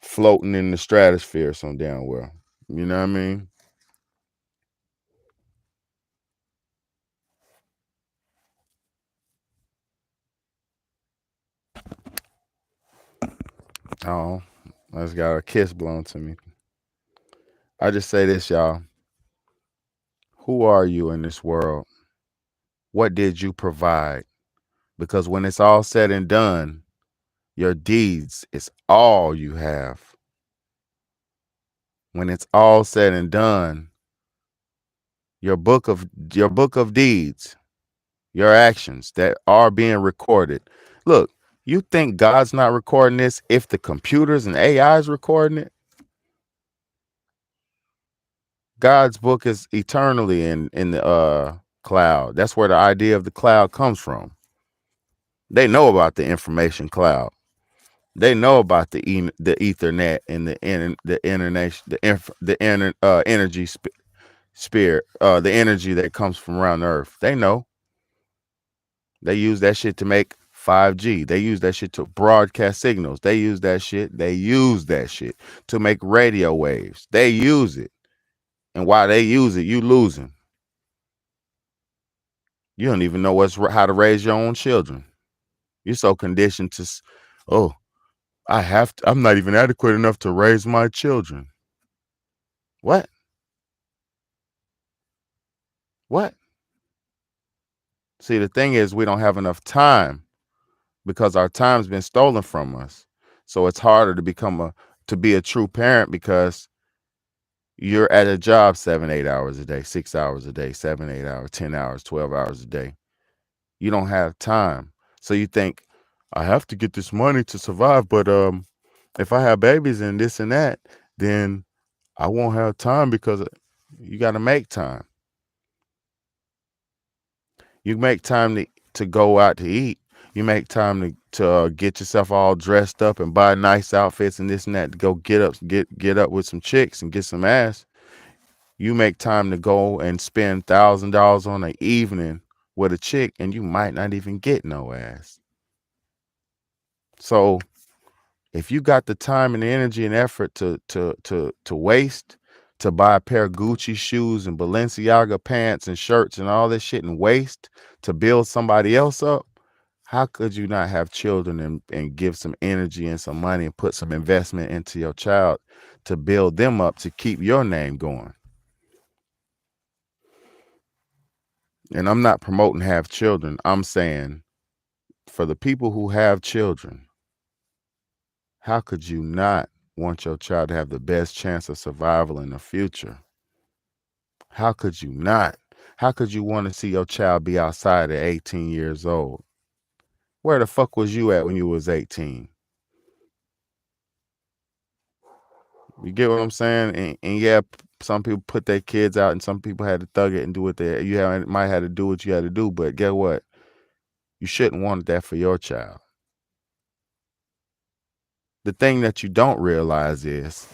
floating in the stratosphere some damn well. You know what I mean? Oh, I just got a kiss blown to me. I just say this, y'all. Who are you in this world? What did you provide? Because when it's all said and done, your deeds is all you have. When it's all said and done, your book of deeds, your actions that are being recorded. Look, you think God's not recording this if the computers and AI is recording it? God's book is eternally in the cloud. That's where the idea of the cloud comes from. They know about the information cloud. They know about the Ethernet and the energy sphere, the energy that comes from around the earth. They know. They use that shit to make 5G. They use that shit to broadcast signals. They use that shit to make radio waves. They use it. And while they use it, you losing. You don't even know how to raise your own children. You're so conditioned to, oh, I'm not even adequate enough to raise my children. What? What? See, the thing is, we don't have enough time because our time's been stolen from us. So it's harder to be a true parent because you're at a job 7-8 hours a day, 6 hours a day, 7-8 hours, 10 hours, 12 hours a day. You don't have time. So you think, I have to get this money to survive, but if I have babies and this and that, then I won't have time because you got to make time. You make time to go out to eat. You make time to get yourself all dressed up and buy nice outfits and this and that to go get up with some chicks and get some ass. You make time to go and spend $1,000 on an evening with a chick and you might not even get no ass. So if you got the time and the energy and effort to waste, to buy a pair of Gucci shoes and Balenciaga pants and shirts and all this shit and waste to build somebody else up, how could you not have children and give some energy and some money and put some investment into your child to build them up to keep your name going? And I'm not promoting have children. I'm saying for the people who have children, how could you not want your child to have the best chance of survival in the future? How could you not? How could you want to see your child be outside at 18 years old? Where the fuck was you at when you was 18? You get what I'm saying? And yeah, some people put their kids out and some people had to thug it and do what might have to do what you had to do. But guess what? You shouldn't want that for your child. The thing that you don't realize is,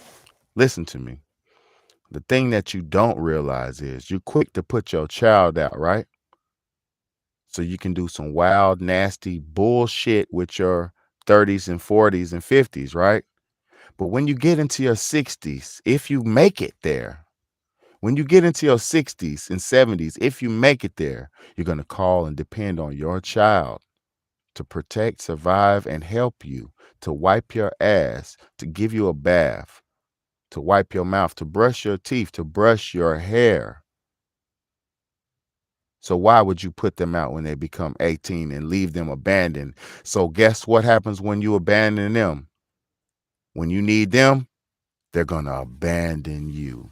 listen to me. The thing that you don't realize is you're quick to put your child out, right? So you can do some wild, nasty bullshit with your 30s and 40s and 50s, right? But when you get into your 60s, if you make it there, when you get into your 60s and 70s, if you make it there, you're going to call and depend on your child to protect, survive, and help you, to wipe your ass, to give you a bath, to wipe your mouth, to brush your teeth, to brush your hair. So why would you put them out when they become 18 and leave them abandoned? So guess what happens when you abandon them? When you need them, they're going to abandon you.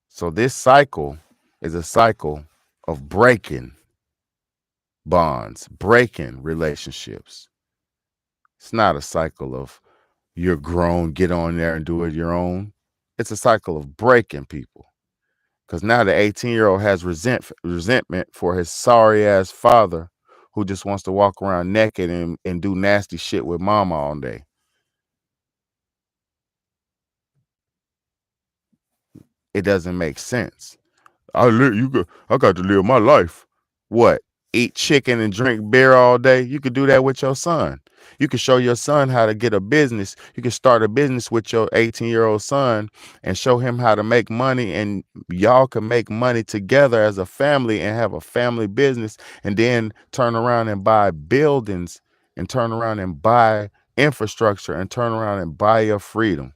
So this cycle is a cycle of breaking bonds, breaking relationships. It's not a cycle of you're grown, get on there and do it your own. It's a cycle of breaking people. Because now the 18-year-old has resentment for his sorry ass father who just wants to walk around naked and do nasty shit with mama all day. It doesn't make sense. I got to live my life. What? Eat chicken and drink beer all day? You could do that with your son. You could show your son how to get a business. You can start a business with your 18-year-old son and show him how to make money, and y'all can make money together as a family and have a family business, and then turn around and buy buildings and turn around and buy infrastructure and turn around and buy your freedom.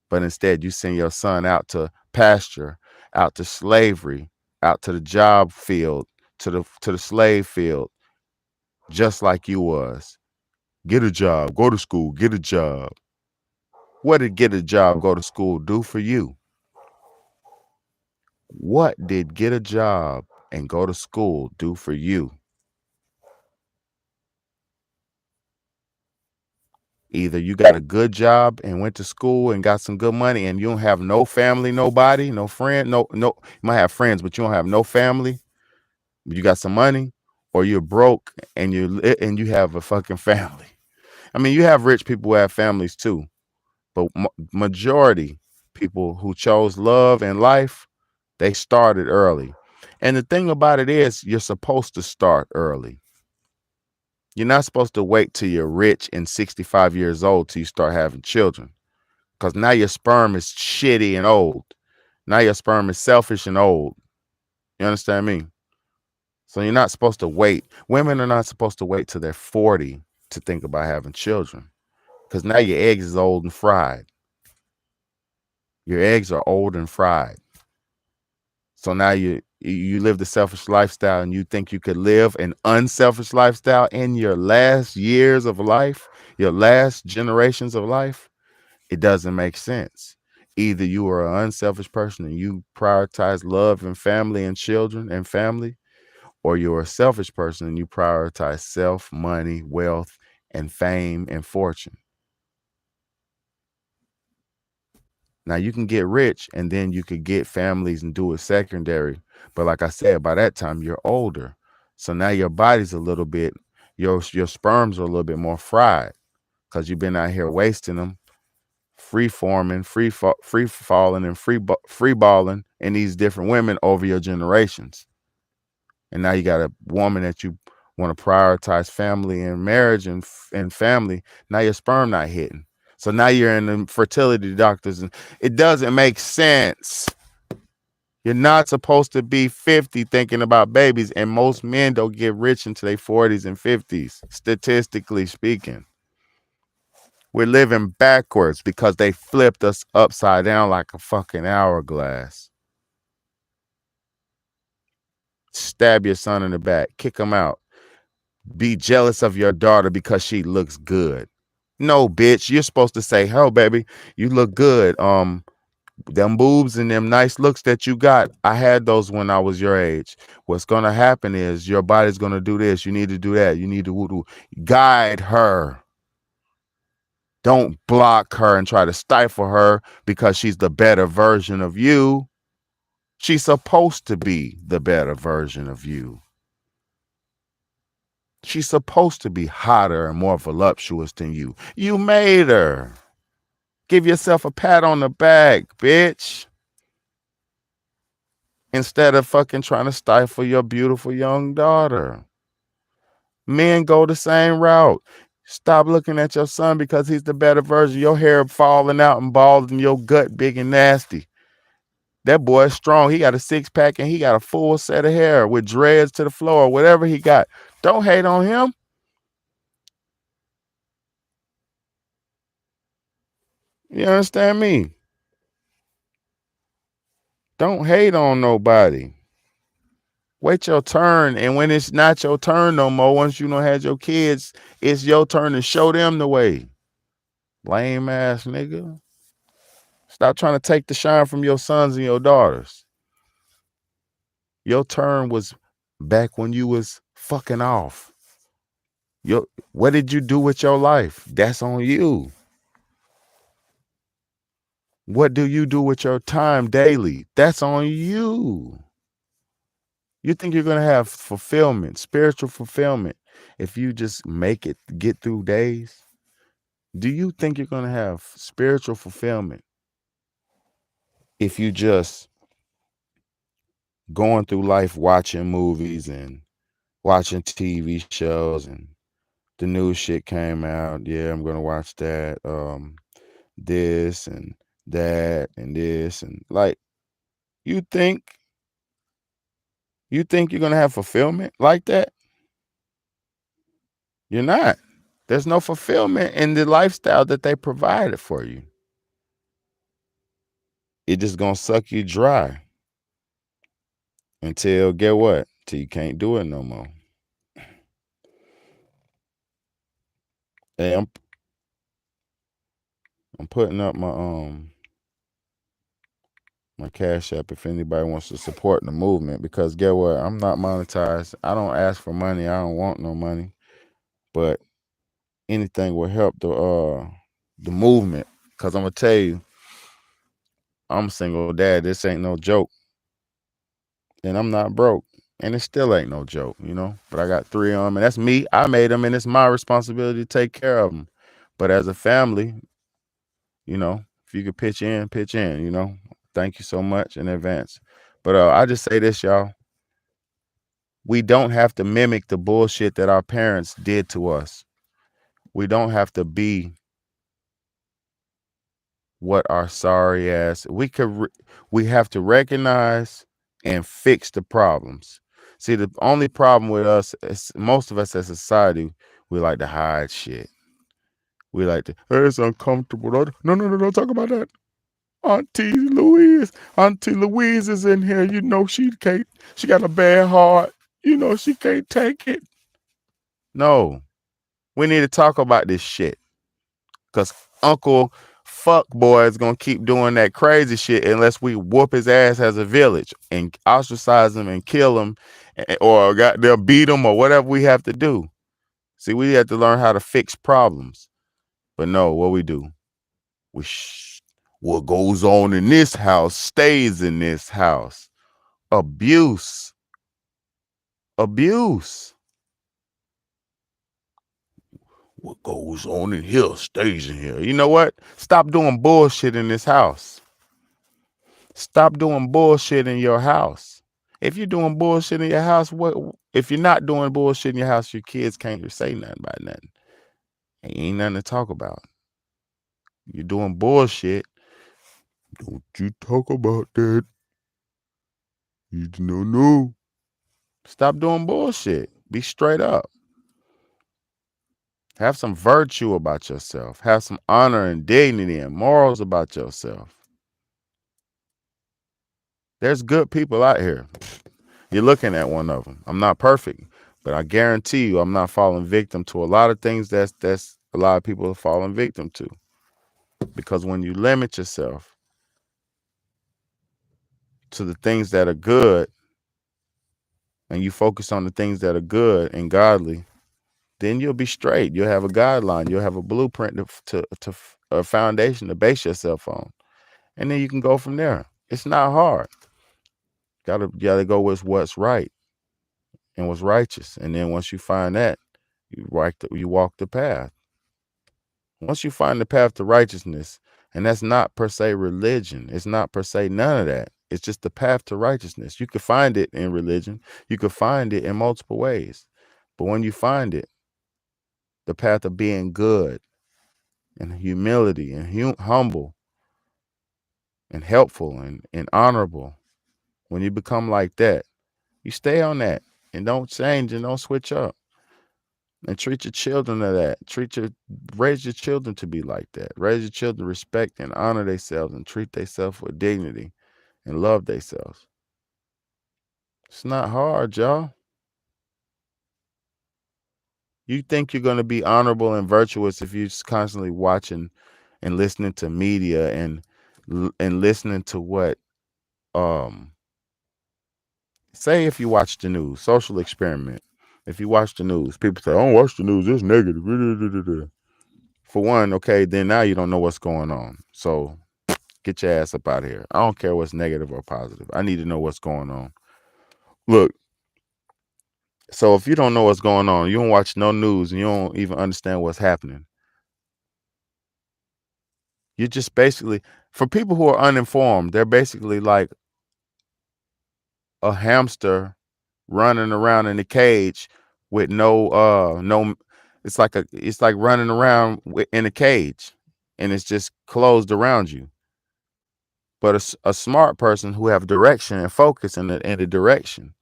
But instead, you send your son out to pasture, out to slavery, out to the job field, to the slave field, just like you was. Get a job, go to school, get a job. What did get a job, go to school do for you? What did get a job and go to school do for you? Either you got a good job and went to school and got some good money and you don't have no family, nobody, no friend, no, you might have friends, but you don't have no family, but you got some money, or you're broke and you have a fucking family. I mean, you have rich people who have families too, but majority people who chose love and life, they started early. And the thing about it is, you're supposed to start early. You're not supposed to wait till you're rich and 65 years old till you start having children, because now your sperm is shitty and old. Now your sperm is selfish and old. You understand me? So you're not supposed to wait. Women are not supposed to wait till they're 40 to think about having children, because now your eggs is old and fried. Your eggs are old and fried. So now you live the selfish lifestyle and you think you could live an unselfish lifestyle in your last years of life, your last generations of life. It doesn't make sense. Either you are an unselfish person and you prioritize love and family and children and family, or you're a selfish person and you prioritize self, money, wealth, and fame and fortune. Now you can get rich and then you could get families and do it secondary. But like I said, by that time you're older. So now your body's a little bit, your sperms are a little bit more fried because you've been out here wasting them, free forming, free falling, and free balling in these different women over your generations. And now you got a woman that you want to prioritize family and marriage and family. Now your sperm not hitting. So now you're in the fertility doctors, and it doesn't make sense. You're not supposed to be 50 thinking about babies, and most men don't get rich until their 40s and 50s, statistically speaking. We're living backwards because they flipped us upside down like a fucking hourglass. Stab your son in the back, kick him out. Be jealous of your daughter because she looks good. No, bitch, you're supposed to say, "Hell, baby, you look good. Them boobs and them nice looks that you got, I had those when I was your age. What's going to happen is your body's going to do this. You need to do that. You need to woo-doo." Guide her. Don't block her and try to stifle her because she's the better version of you. She's supposed to be the better version of you. She's supposed to be hotter and more voluptuous than you. You made her. Give yourself a pat on the back, bitch. Instead of fucking trying to stifle your beautiful young daughter. Men go the same route. Stop looking at your son because he's the better version. Your hair falling out and bald and your gut big and nasty. That boy is strong. He got a 6-pack and he got a full set of hair with dreads to the floor, whatever he got. Don't hate on him. You understand me? Don't hate on nobody. Wait your turn, and when it's not your turn no more, once you done had your kids, it's your turn to show them the way. Lame ass nigga. Stop trying to take the shine from your sons and your daughters. Your turn was back when you was fucking off. What did you do with your life? That's on you. What do you do with your time daily? That's on you. You think you're going to have fulfillment, spiritual fulfillment, if you just make it, get through days? Do you think you're going to have spiritual fulfillment if you just going through life watching movies and watching TV shows and the new shit came out? Yeah, I'm going to watch that. This and that and this, and like, you think you're going to have fulfillment like that? You're not. There's no fulfillment in the lifestyle that they provided for you. It just gonna suck you dry until, get what? Till you can't do it no more. Hey, I'm putting up my Cash App if anybody wants to support the movement, because get what? I'm not monetized. I don't ask for money. I don't want no money. But anything will help the movement, because I'm gonna tell you, I'm a single dad. This ain't no joke. And I'm not broke. And it still ain't no joke, you know? But I got 3 of them, and that's me. I made them, and it's my responsibility to take care of them. But as a family, you know, if you could pitch in, you know? Thank you so much in advance. But I just say this, y'all. We don't have to mimic the bullshit that our parents did to us. We don't have to be what our sorry ass. We have to recognize and fix the problems. See, the only problem with us is most of us as a society, we like to hide shit. We like to, hey, it's uncomfortable. No, don't talk about that. Auntie Louise is in here. You know, she got a bad heart. You know, she can't take it. No, we need to talk about this shit, because Uncle Fuck Boy is gonna keep doing that crazy shit unless we whoop his ass as a village and ostracize him and kill him, or goddamn beat him, or whatever we have to do. See, we have to learn how to fix problems. But no, what we do, what goes on in this house stays in this house. Abuse. What goes on in here stays in here. You know what? Stop doing bullshit in this house. Stop doing bullshit in your house. If you're doing bullshit in your house, if you're not doing bullshit in your house, your kids can't say nothing about nothing. Ain't nothing to talk about. You're doing bullshit. Don't you talk about that. You don't know. Stop doing bullshit. Be straight up. Have some virtue about yourself. Have some honor and dignity and morals about yourself. There's good people out here. You're looking at one of them. I'm not perfect, but I guarantee you I'm not falling victim to a lot of things that's a lot of people are falling victim to. Because when you limit yourself to the things that are good, and you focus on the things that are good and godly, then you'll be straight. You'll have a guideline. You'll have a blueprint to a foundation to base yourself on. And then you can go from there. It's not hard. Gotta go with what's right and what's righteous. And then once you find that, you walk the path. Once you find the path to righteousness, and that's not per se religion. It's not per se none of that. It's just the path to righteousness. You could find it in religion. You could find it in multiple ways. But when you find it, the path of being good and humility and humble and helpful and honorable, when you become like that, you stay on that and don't change and don't switch up. And treat your children to that. Raise your children to be like that. Raise your children to respect and honor themselves and treat themselves with dignity and love themselves. It's not hard, y'all. You think you're going to be honorable and virtuous if you're just constantly watching and listening to media and listening to what say if you watch the news, social experiment. If you watch the news, people say, "I don't watch the news, it's negative." For one, okay, then now you don't know what's going on. So get your ass up out of here. I don't care what's negative or positive. I need to know what's going on. Look, so if you don't know what's going on, you don't watch no news and you don't even understand what's happening. You're just basically, for people who are uninformed, they're basically like a hamster running around in a cage with no, it's like running around in a cage and it's just closed around you. But a smart person who have direction and focus in the direction,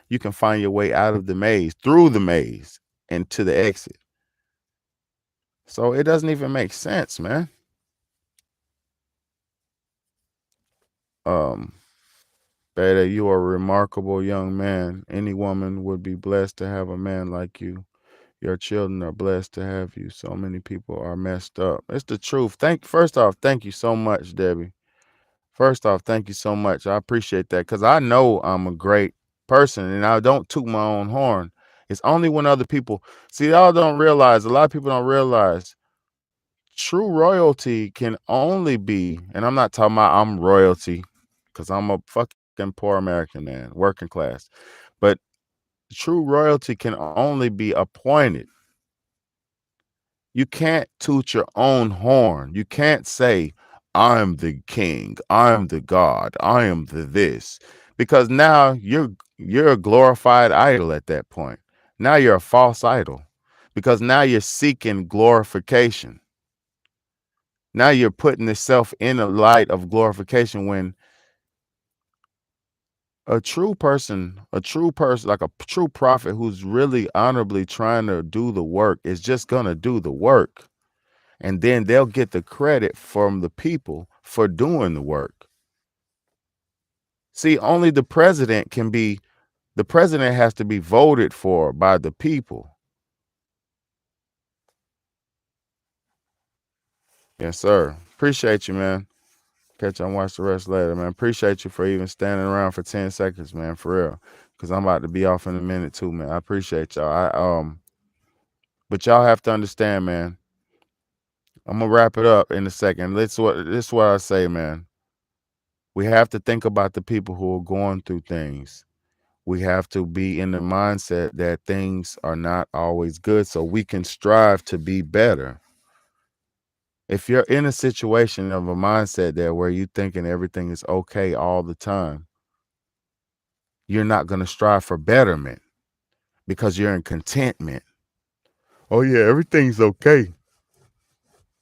you can find your way out of the maze, through the maze, and to the exit. So it doesn't even make sense, man. Beta, you are a remarkable young man. Any woman would be blessed to have a man like you. Your children are blessed to have you. So many people are messed up. It's the truth. First off, thank you so much, Debbie. First off, thank you so much. I appreciate that because I know I'm a great person and I don't toot my own horn. It's only when other people see, y'all don't realize, a lot of people don't realize true royalty can only be, and I'm not talking about I'm royalty because I'm a fucking poor American man, working class, but true royalty can only be appointed. You can't toot your own horn. You can't say, I'm the king, I'm the god, I am the this, because now you're a glorified idol at that point. Now you're a false idol because now you're seeking glorification. Now you're putting yourself in a light of glorification when a true person, like a true prophet who's really honorably trying to do the work is just going to do the work. And then they'll get the credit from the people for doing the work. See, only the president has to be voted for by the people. Yes, sir. Appreciate you, man. Catch you and watch the rest later, man. Appreciate you for even standing around for 10 seconds, man, for real. Because I'm about to be off in a minute too, man. I appreciate y'all. But y'all have to understand, man. I'm gonna wrap it up in a second. This is what I say, man. We have to think about the people who are going through things. We have to be in the mindset that things are not always good so we can strive to be better. If you're in a situation of a mindset there where you're thinking everything is okay all the time, you're not going to strive for betterment because you're in contentment. Oh yeah, everything's okay.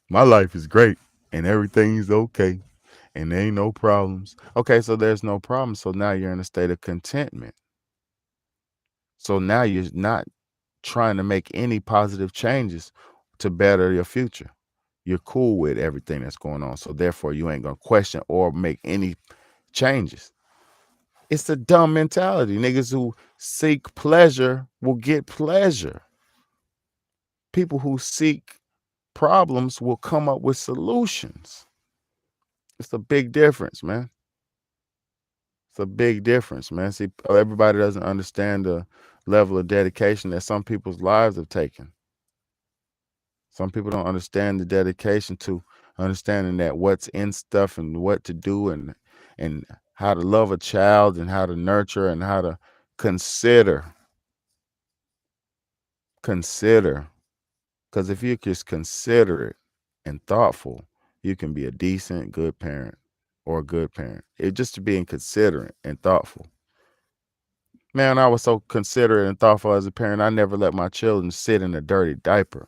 My life is great and everything's okay and there ain't no problems. Okay, so there's no problem. So now you're in a state of contentment. So now you're not trying to make any positive changes to better your future. You're cool with everything that's going on. So therefore you ain't going to question or make any changes. It's a dumb mentality. Niggas who seek pleasure will get pleasure. People who seek problems will come up with solutions. It's a big difference, man. It's a big difference, man. See, everybody doesn't understand the level of dedication that some people's lives have taken. Some people don't understand the dedication to understanding that what's in stuff and what to do and how to love a child and how to nurture and how to consider. Because if you're just considerate and thoughtful, you can be a decent, good parent or a good parent. It's just being considerate and thoughtful. Man, I was so considerate and thoughtful as a parent. I never let my children sit in a dirty diaper.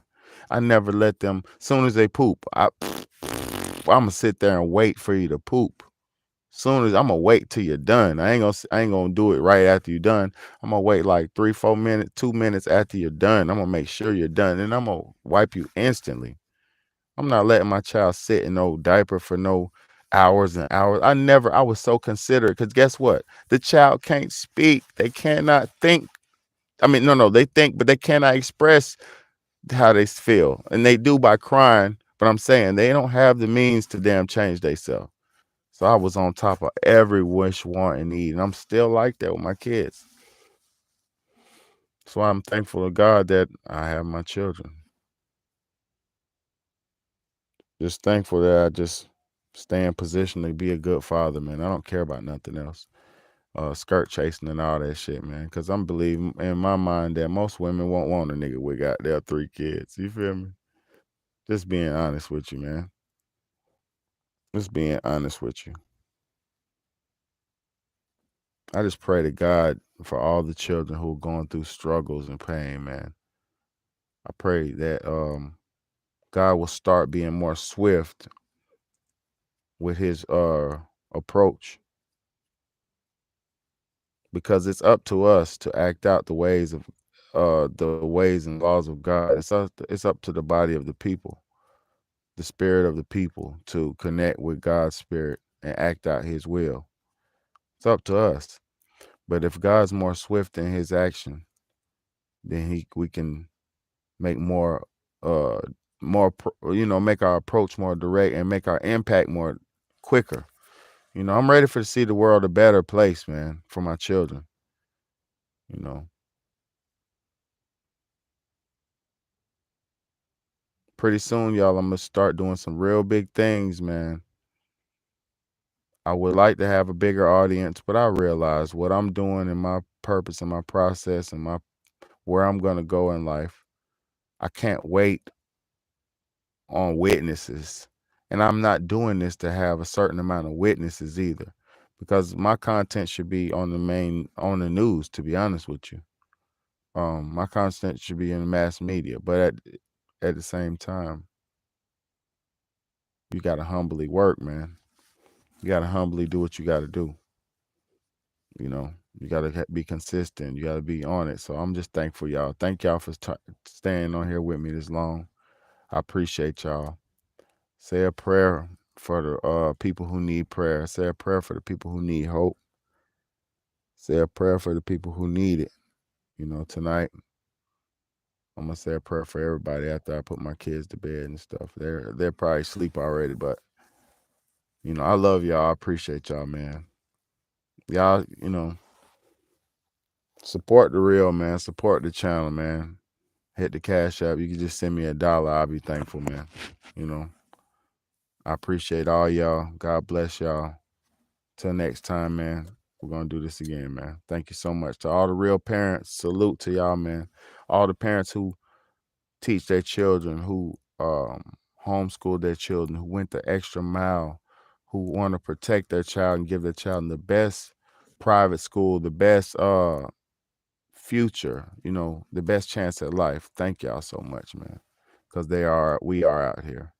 I never let them, as soon as they poop, I'm going to sit there and wait for you to poop. Soon as I'm gonna wait till you're done. I ain't gonna do it right after you're done. I'm gonna wait like 3-4 minutes, 2 minutes after you're done. I'm gonna make sure you're done, and I'm gonna wipe you instantly. I'm not letting my child sit in no diaper for no hours and hours. I was so considerate, because guess what? The child can't speak. They cannot think. I mean, no, they think, but they cannot express how they feel. And they do by crying. But I'm saying they don't have the means to damn change themselves. So I was on top of every wish, want, and need. And I'm still like that with my kids. That's why I'm thankful to God that I have my children. Just thankful that I just stay in position to be a good father, man. I don't care about nothing else. Skirt chasing and all that shit, man. Because I'm believing in my mind that most women won't want a nigga with got their 3 kids. You feel me? Just being honest with you, man. Just being honest with you. I just pray to God for all the children who are going through struggles and pain, man. I pray that God will start being more swift with his approach, because it's up to us to act out the ways and laws of God. It's up to the body of the people, the spirit of the people, to connect with God's spirit and act out his will. It's up to us. But if God's more swift in his action, then we can make make our approach more direct and make our impact more quicker. I'm ready to see the world a better place, man, for my children. Pretty soon, y'all, I'm gonna start doing some real big things, man. I would like to have a bigger audience, but I realize what I'm doing and my purpose and my process and where I'm gonna go in life. I can't wait on witnesses. And I'm not doing this to have a certain amount of witnesses either, because my content should be on the news, to be honest with you. My content should be in the mass media, but at the same time, you gotta humbly work, man. You gotta humbly do what you gotta do. You gotta be consistent. You gotta be on it. So I'm just thankful, y'all. Thank y'all for staying on here with me this long. I appreciate y'all. Say a prayer for the people who need prayer. Say a prayer for the people who need hope. Say a prayer for the people who need it. Tonight, I'm gonna say a prayer for everybody after I put my kids to bed and stuff. They're probably asleep already, but I love y'all. I appreciate y'all, man. Y'all, support the real, man. Support the channel, man. Hit the Cash App. You can just send me $1. I'll be thankful, man. I appreciate all y'all. God bless y'all. Till next time, man. We're going to do this again, man. Thank you so much. To all the real parents, salute to y'all, man. All the parents who teach their children, who homeschool their children, who went the extra mile, who want to protect their child and give their child the best private school, the best future, the best chance at life. Thank y'all so much, man. Because we are out here.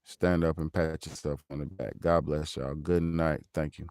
Stand up and pat yourself on the back. God bless y'all. Good night. Thank you.